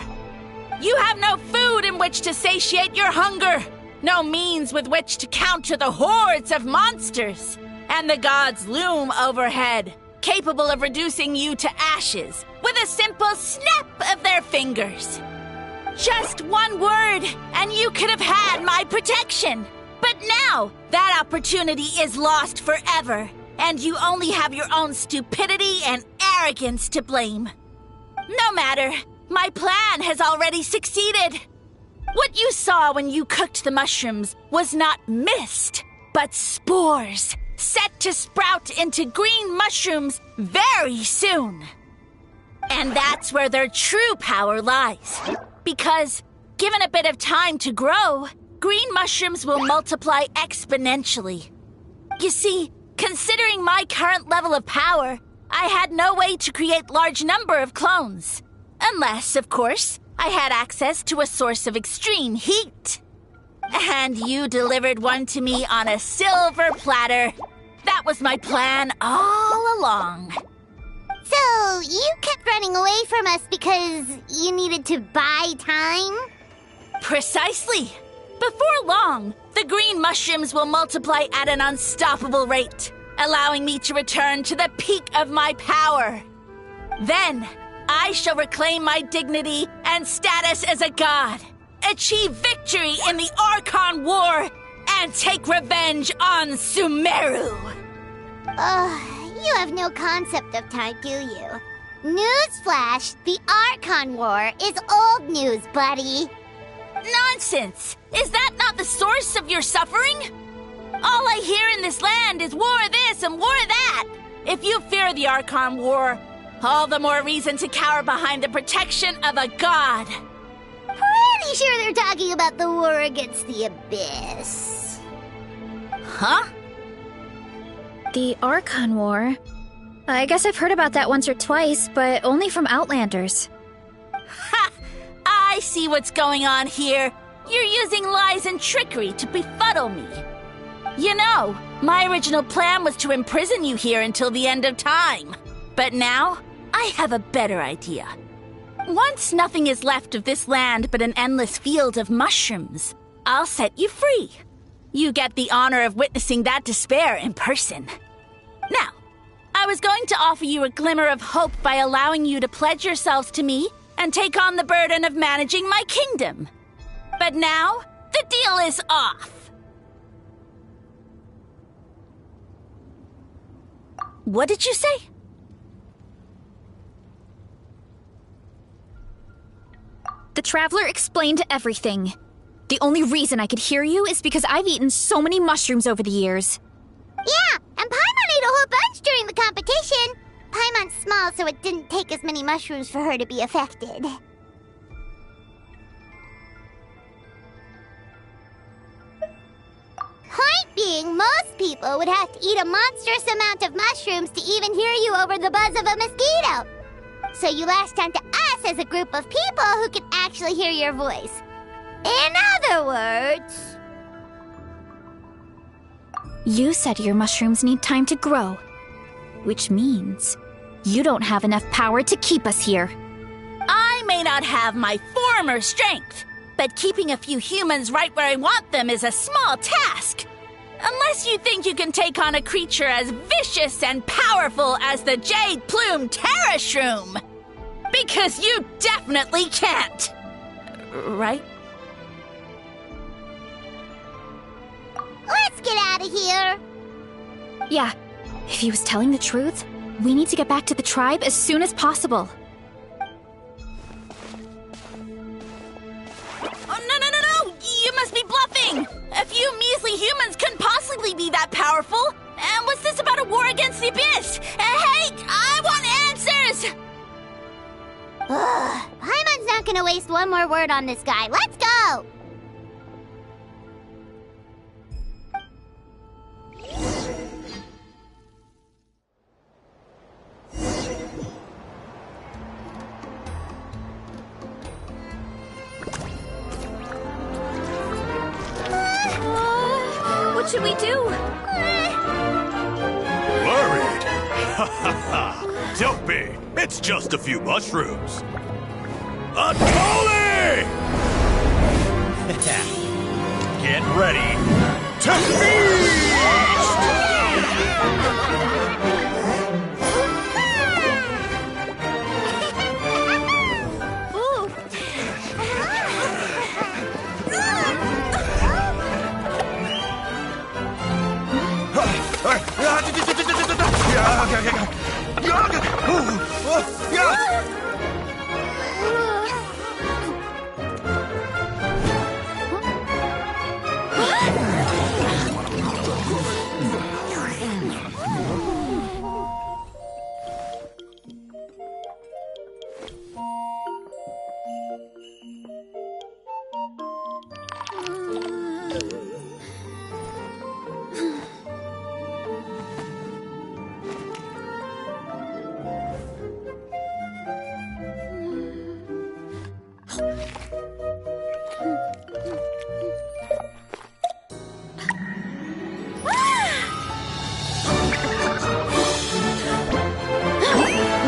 You have no food in which to satiate your hunger, no means with which to counter the hordes of monsters, and the gods loom overhead, capable of reducing you to ashes with a simple snap of their fingers. Just one word, and you could have had my protection. But now, that opportunity is lost forever, and you only have your own stupidity and arrogance to blame. No matter, my plan has already succeeded. What you saw when you cooked the mushrooms was not mist, but spores, set to sprout into green mushrooms very soon. And that's where their true power lies. Because, given a bit of time to grow, green mushrooms will multiply exponentially. You see, considering my current level of power, I had no way to create large number of clones. Unless, of course, I had access to a source of extreme heat. And you delivered one to me on a silver platter. That was my plan all along. So, you kept running away from us because you needed to buy time? Precisely. Before long, the green mushrooms will multiply at an unstoppable rate, allowing me to return to the peak of my power. Then, I shall reclaim my dignity and status as a god, achieve victory in the Archon War, and take revenge on Sumeru. You have no concept of time, do you? Newsflash, the Archon War is old news, buddy. Nonsense! Is that not the source of your suffering? All I hear in this land is war this and war that. If you fear the Archon War, all the more reason to cower behind the protection of a god. Pretty sure they're talking about the war against the Abyss. Huh? The Archon War? I guess I've heard about that once or twice, but only from Outlanders. Ha! I see what's going on here. You're using lies and trickery to befuddle me. You know, my original plan was to imprison you here until the end of time. But now, I have a better idea. Once nothing is left of this land but an endless field of mushrooms, I'll set you free. You get the honor of witnessing that despair in person. Now, I was going to offer you a glimmer of hope by allowing you to pledge yourselves to me and take on the burden of managing my kingdom. But now, the deal is off. What did you say? The Traveler explained everything. The only reason I could hear you is because I've eaten so many mushrooms over the years. Yeah, and Paimon ate a whole bunch during the competition. Paimon's small, so it didn't take as many mushrooms for her to be affected. Point being, most people would have to eat a monstrous amount of mushrooms to even hear you over the buzz of a mosquito. So you latched onto us as a group of people who can actually hear your voice. In other words... You said your mushrooms need time to grow, which means you don't have enough power to keep us here. I may not have my former strength, but keeping a few humans right where I want them is a small task. Unless you think you can take on a creature as vicious and powerful as the Jade Plume Terra Shroom. Because you definitely can't. Right? Let's get out of here! Yeah, if he was telling the truth, we need to get back to the tribe as soon as possible. Oh, no! You must be bluffing! A few measly humans couldn't possibly be that powerful! And what's this about a war against the Abyss? Hey, I want answers! Paimon's not gonna waste one more word on this guy. Let's go! What should we do? Worried? Ha ha ha! Don't be! It's just a few mushrooms. A calling! Get ready to feast!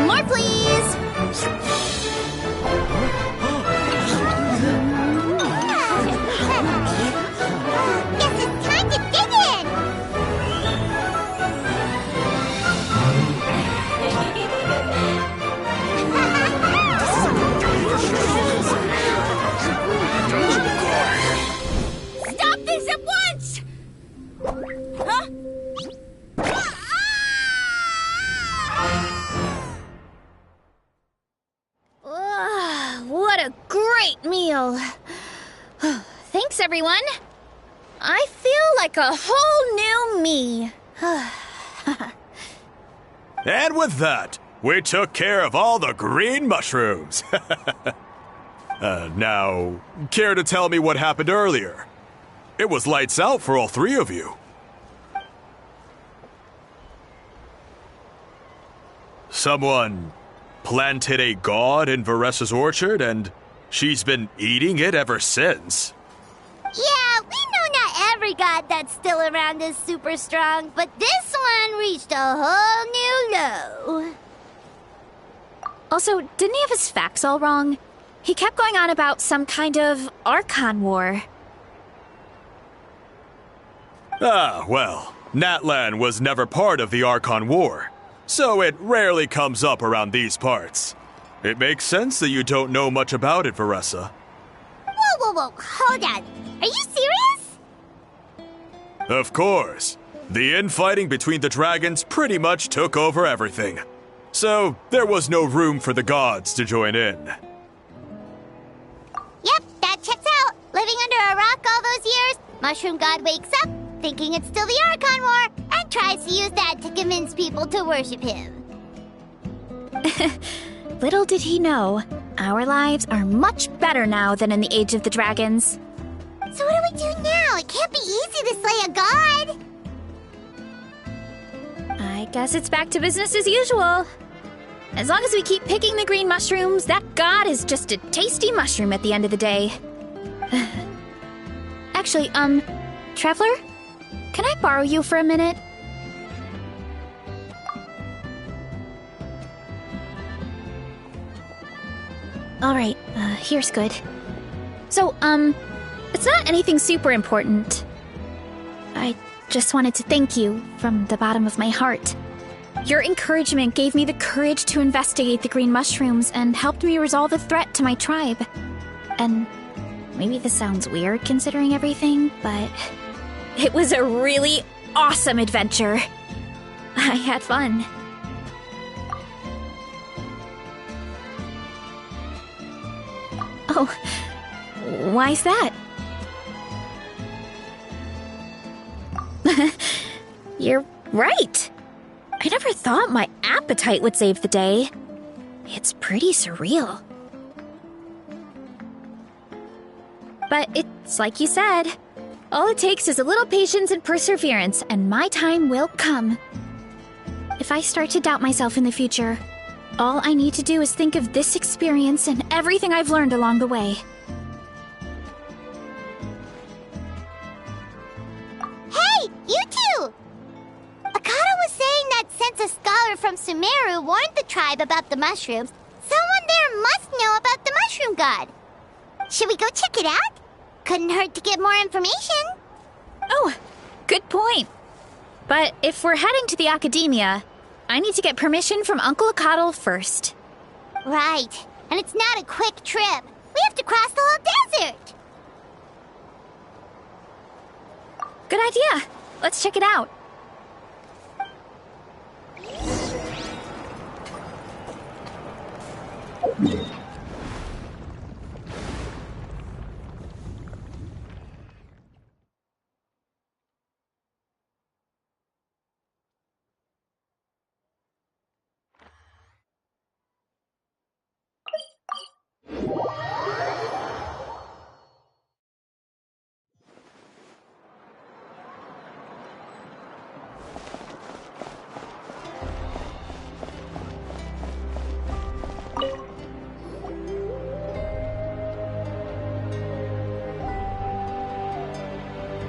More, please! Guess it's time to dig in! Stop this at once! Huh? What a great meal! Thanks, everyone. I feel like a whole new me. And with that, we took care of all the green mushrooms. Now, care to tell me what happened earlier? It was lights out for all three of you. Someone planted a god in Veressa's orchard, and she's been eating it ever since. Yeah, we know not every god that's still around is super strong, but this one reached a whole new low. Also, didn't he have his facts all wrong? He kept going on about some kind of Archon War. Ah, well, Natlan was never part of the Archon War, so it rarely comes up around these parts. It makes sense that you don't know much about it, Veressa. Whoa, hold on. Are you serious? Of course. The infighting between the dragons pretty much took over everything. So, there was no room for the gods to join in. Yep, that checks out. Living under a rock all those years, Mushroom God wakes up, thinking it's still the Archon War, and tries to use that to convince people to worship him. Little did he know, our lives are much better now than in the Age of the Dragons. So what do we do now? It can't be easy to slay a god. I guess it's back to business as usual. As long as we keep picking the green mushrooms, that god is just a tasty mushroom at the end of the day. Actually, Traveler? Can I borrow you for a minute? Alright, here's good. So, it's not anything super important. I just wanted to thank you from the bottom of my heart. Your encouragement gave me the courage to investigate the green mushrooms and helped me resolve a threat to my tribe. And maybe this sounds weird considering everything, but it was a really awesome adventure. I had fun. Oh, why's that? You're right. I never thought my appetite would save the day. It's pretty surreal. But it's like you said. All it takes is a little patience and perseverance, and my time will come. If I start to doubt myself in the future, all I need to do is think of this experience and everything I've learned along the way. Hey, you two! Akata was saying that since a scholar from Sumeru warned the tribe about the mushrooms, someone there must know about the mushroom god. Should we go check it out? Couldn't hurt to get more information. Oh, good point. But if we're heading to the Academia, I need to get permission from Uncle Acatl first. Right. And it's not a quick trip. We have to cross the whole desert. Good idea. Let's check it out.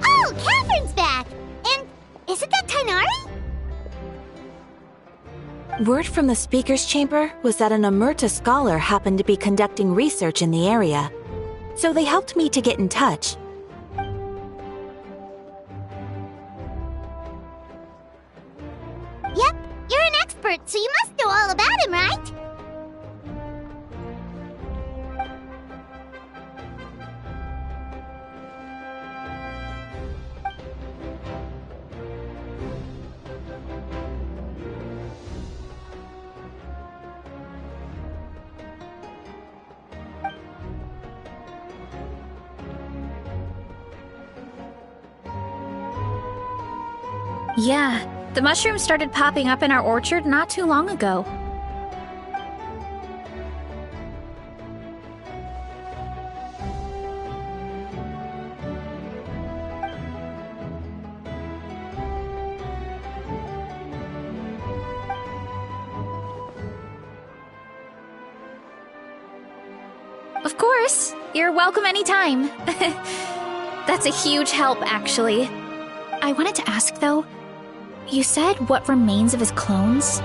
Oh, Catherine's back! And isn't that Tainari? Word from the Speaker's Chamber was that an Omerta scholar happened to be conducting research in the area. So they helped me to get in touch. Yep, you're an expert, so you must know all about him, right? Yeah, the mushrooms started popping up in our orchard not too long ago. Of course, you're welcome anytime. That's a huge help, actually. I wanted to ask, though, you said what remains of his clones?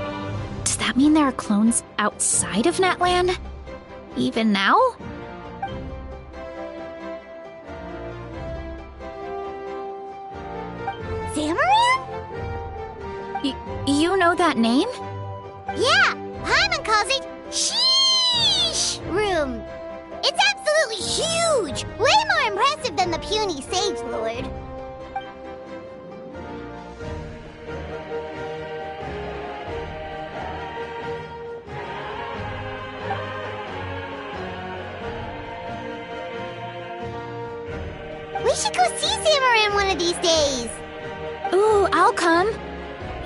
Does that mean there are clones outside of Natlan? Even now? Zamaran? You know that name? Yeah, Paimon calls it Sheesh Room. It's absolutely huge! Way more impressive than the puny Sage Lord. We should go see Zamaran one of these days. Ooh, I'll come.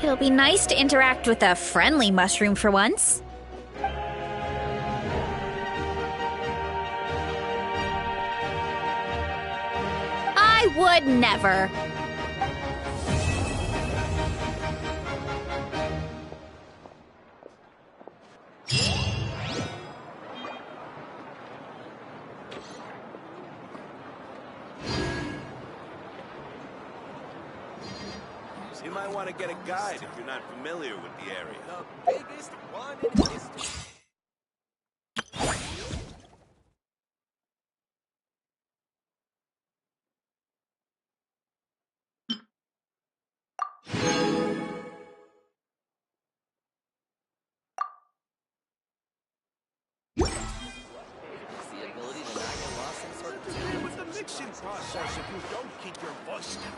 It'll be nice to interact with a friendly mushroom for once. I would never. You might want to get a guide if you're not familiar with the area. The biggest one in history. With the mixing process if you don't keep your voice down.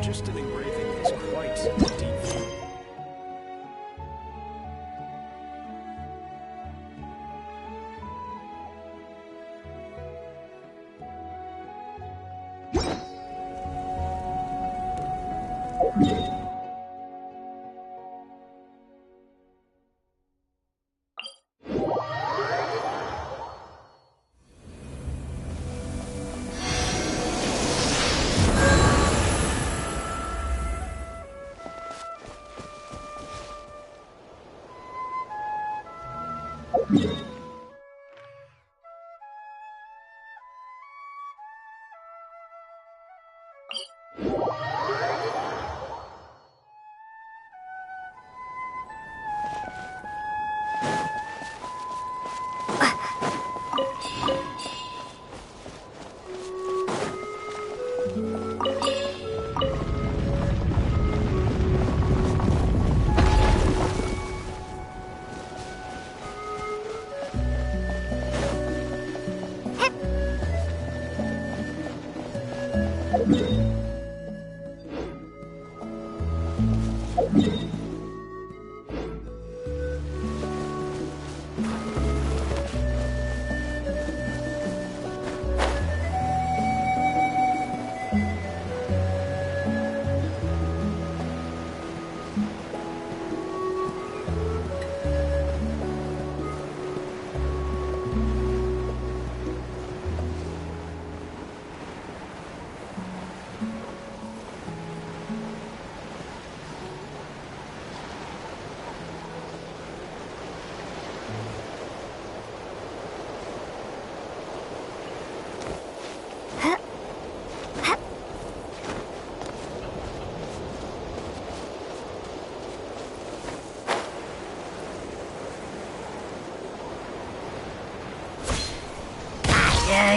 Phlogiston engraving is quite a deep feat.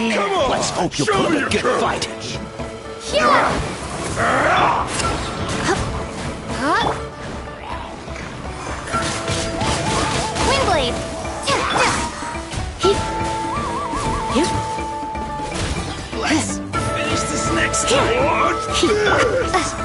Come on! Let's hope you put up a good fight. Windblade! Let's finish this next time! Watch this!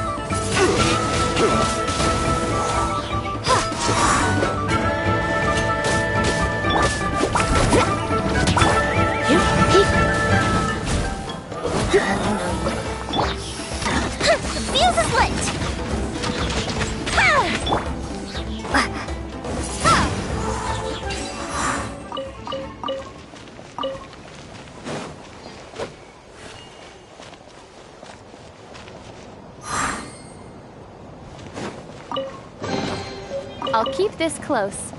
The fuse is lit! I'll keep this close.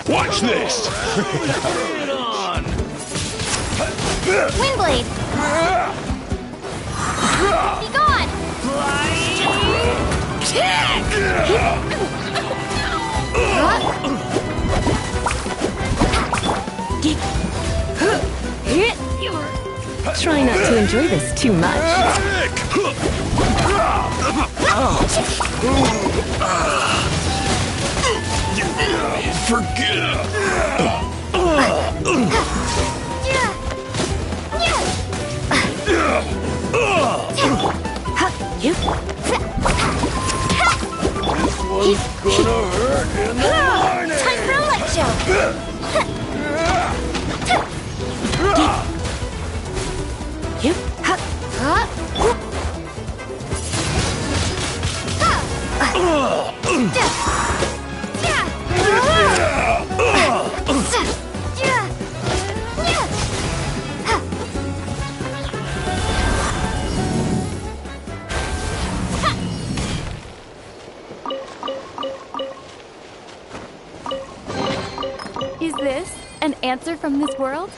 Watch this! Bring it on! Windblade! Be gone! Try not to enjoy this too much. Forget This one's gonna hurt in the morning! Time for a light show! Is this an answer from this world?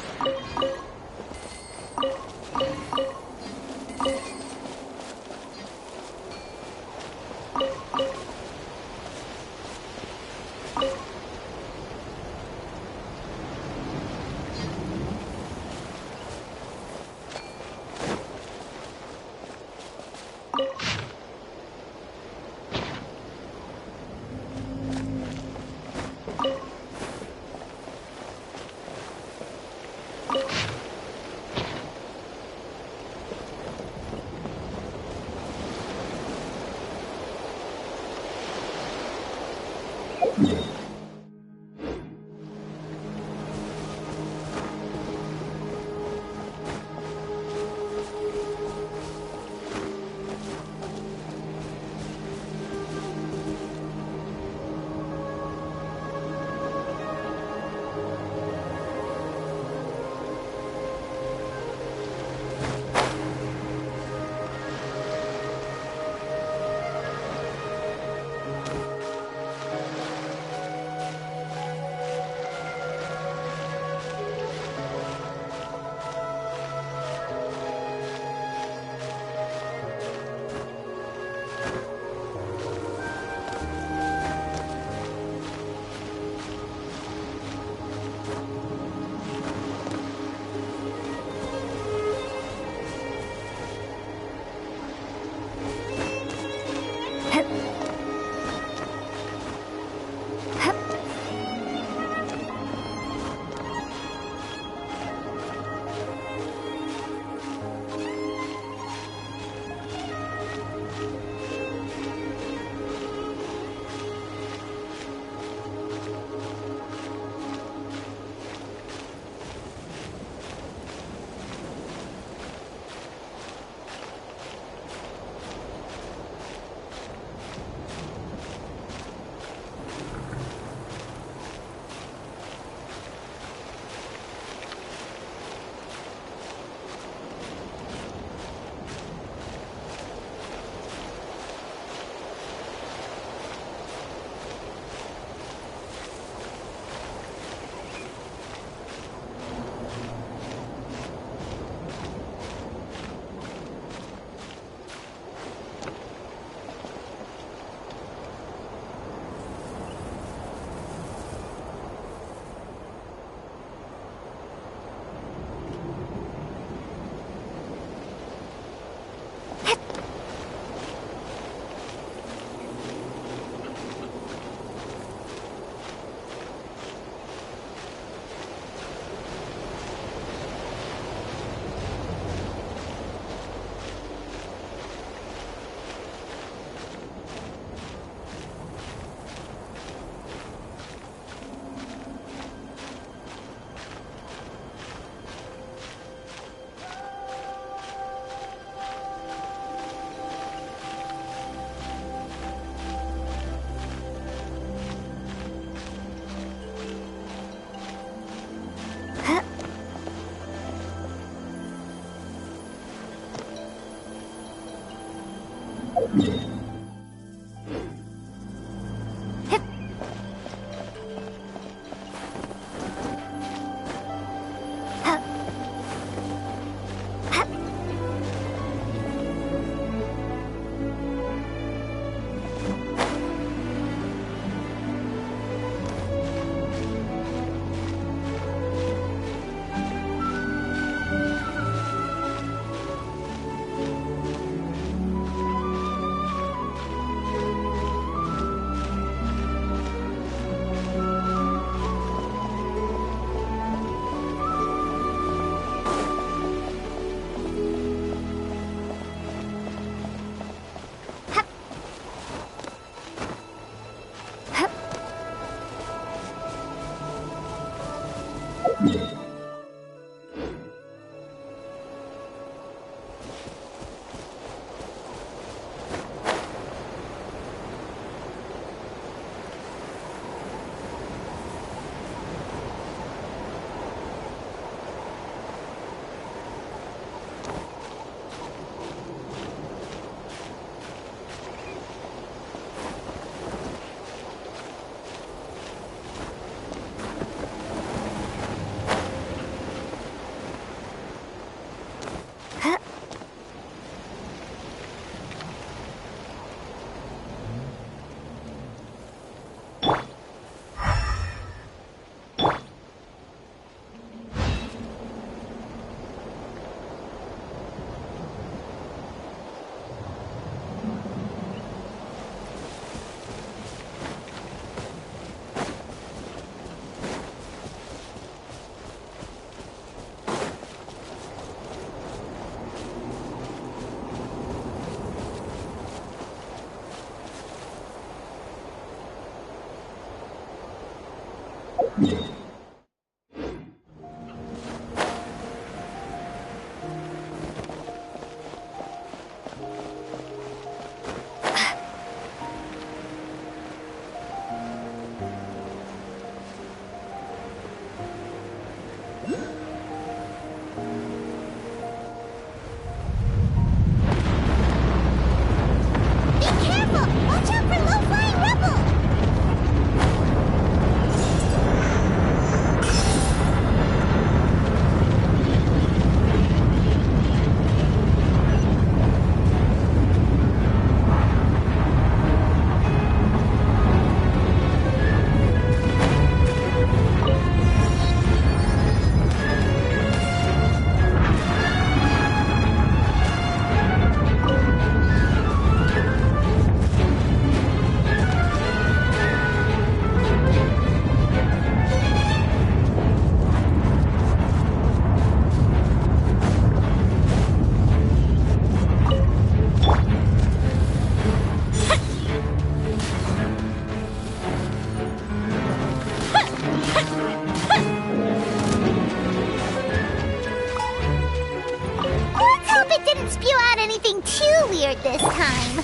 weird this time.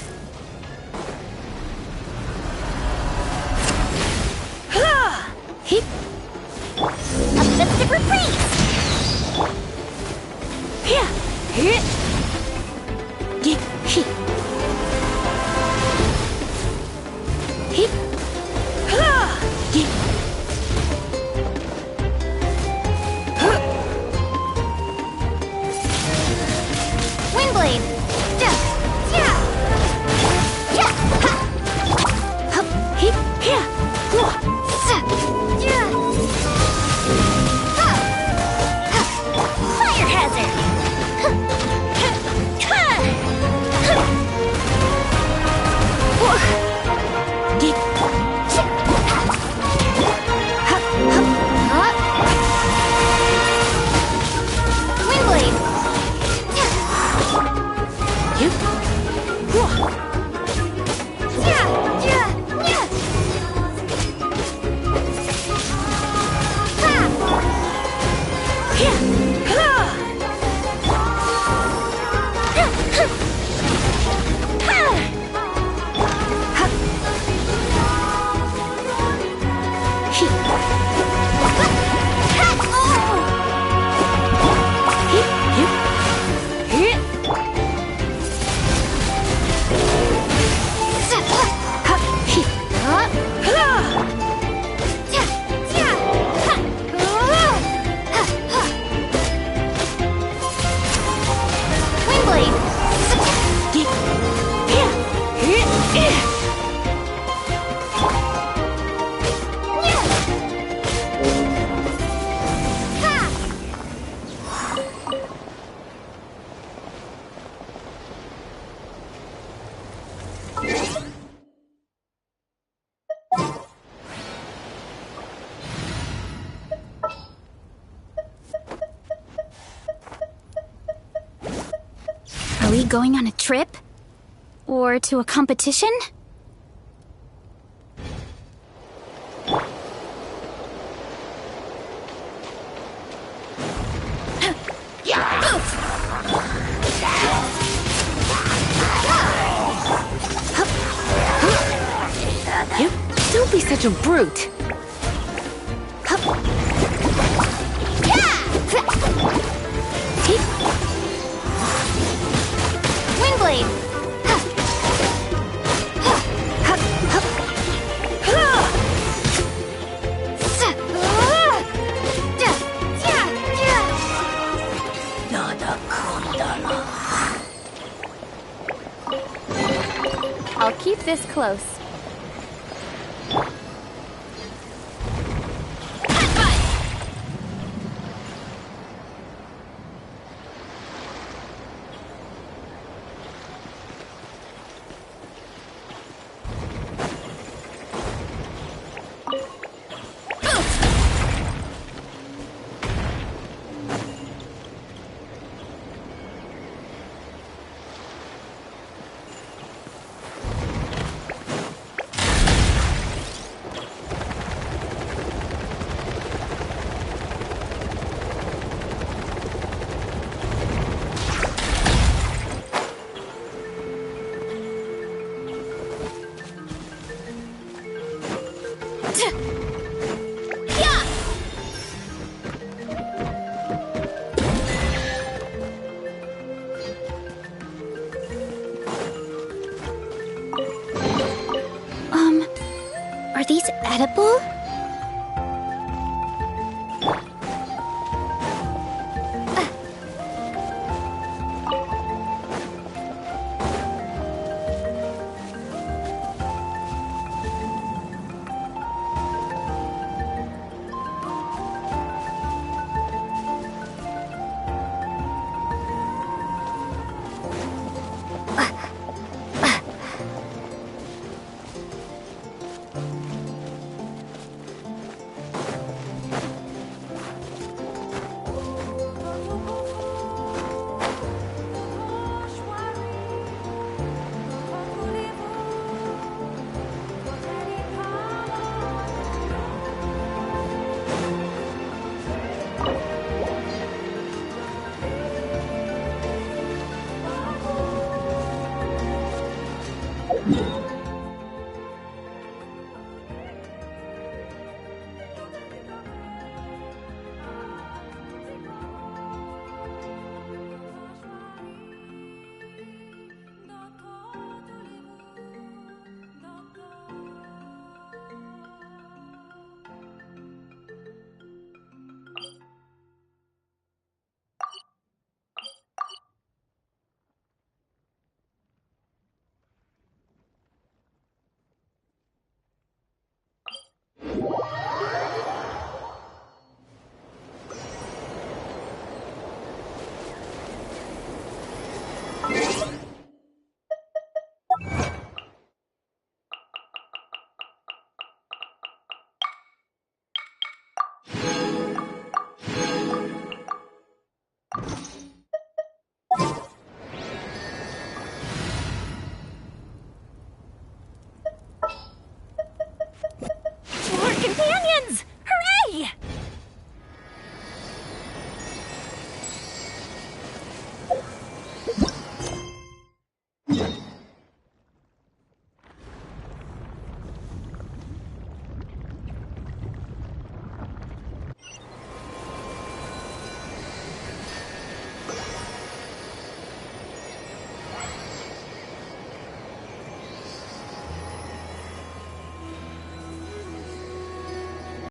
A festive reprise! Windblade! Fire hazard! Windblade! we going on a trip? Or to a competition? You don't be such a brute. Windblade! I'll keep this close. Are these edible? Yeah!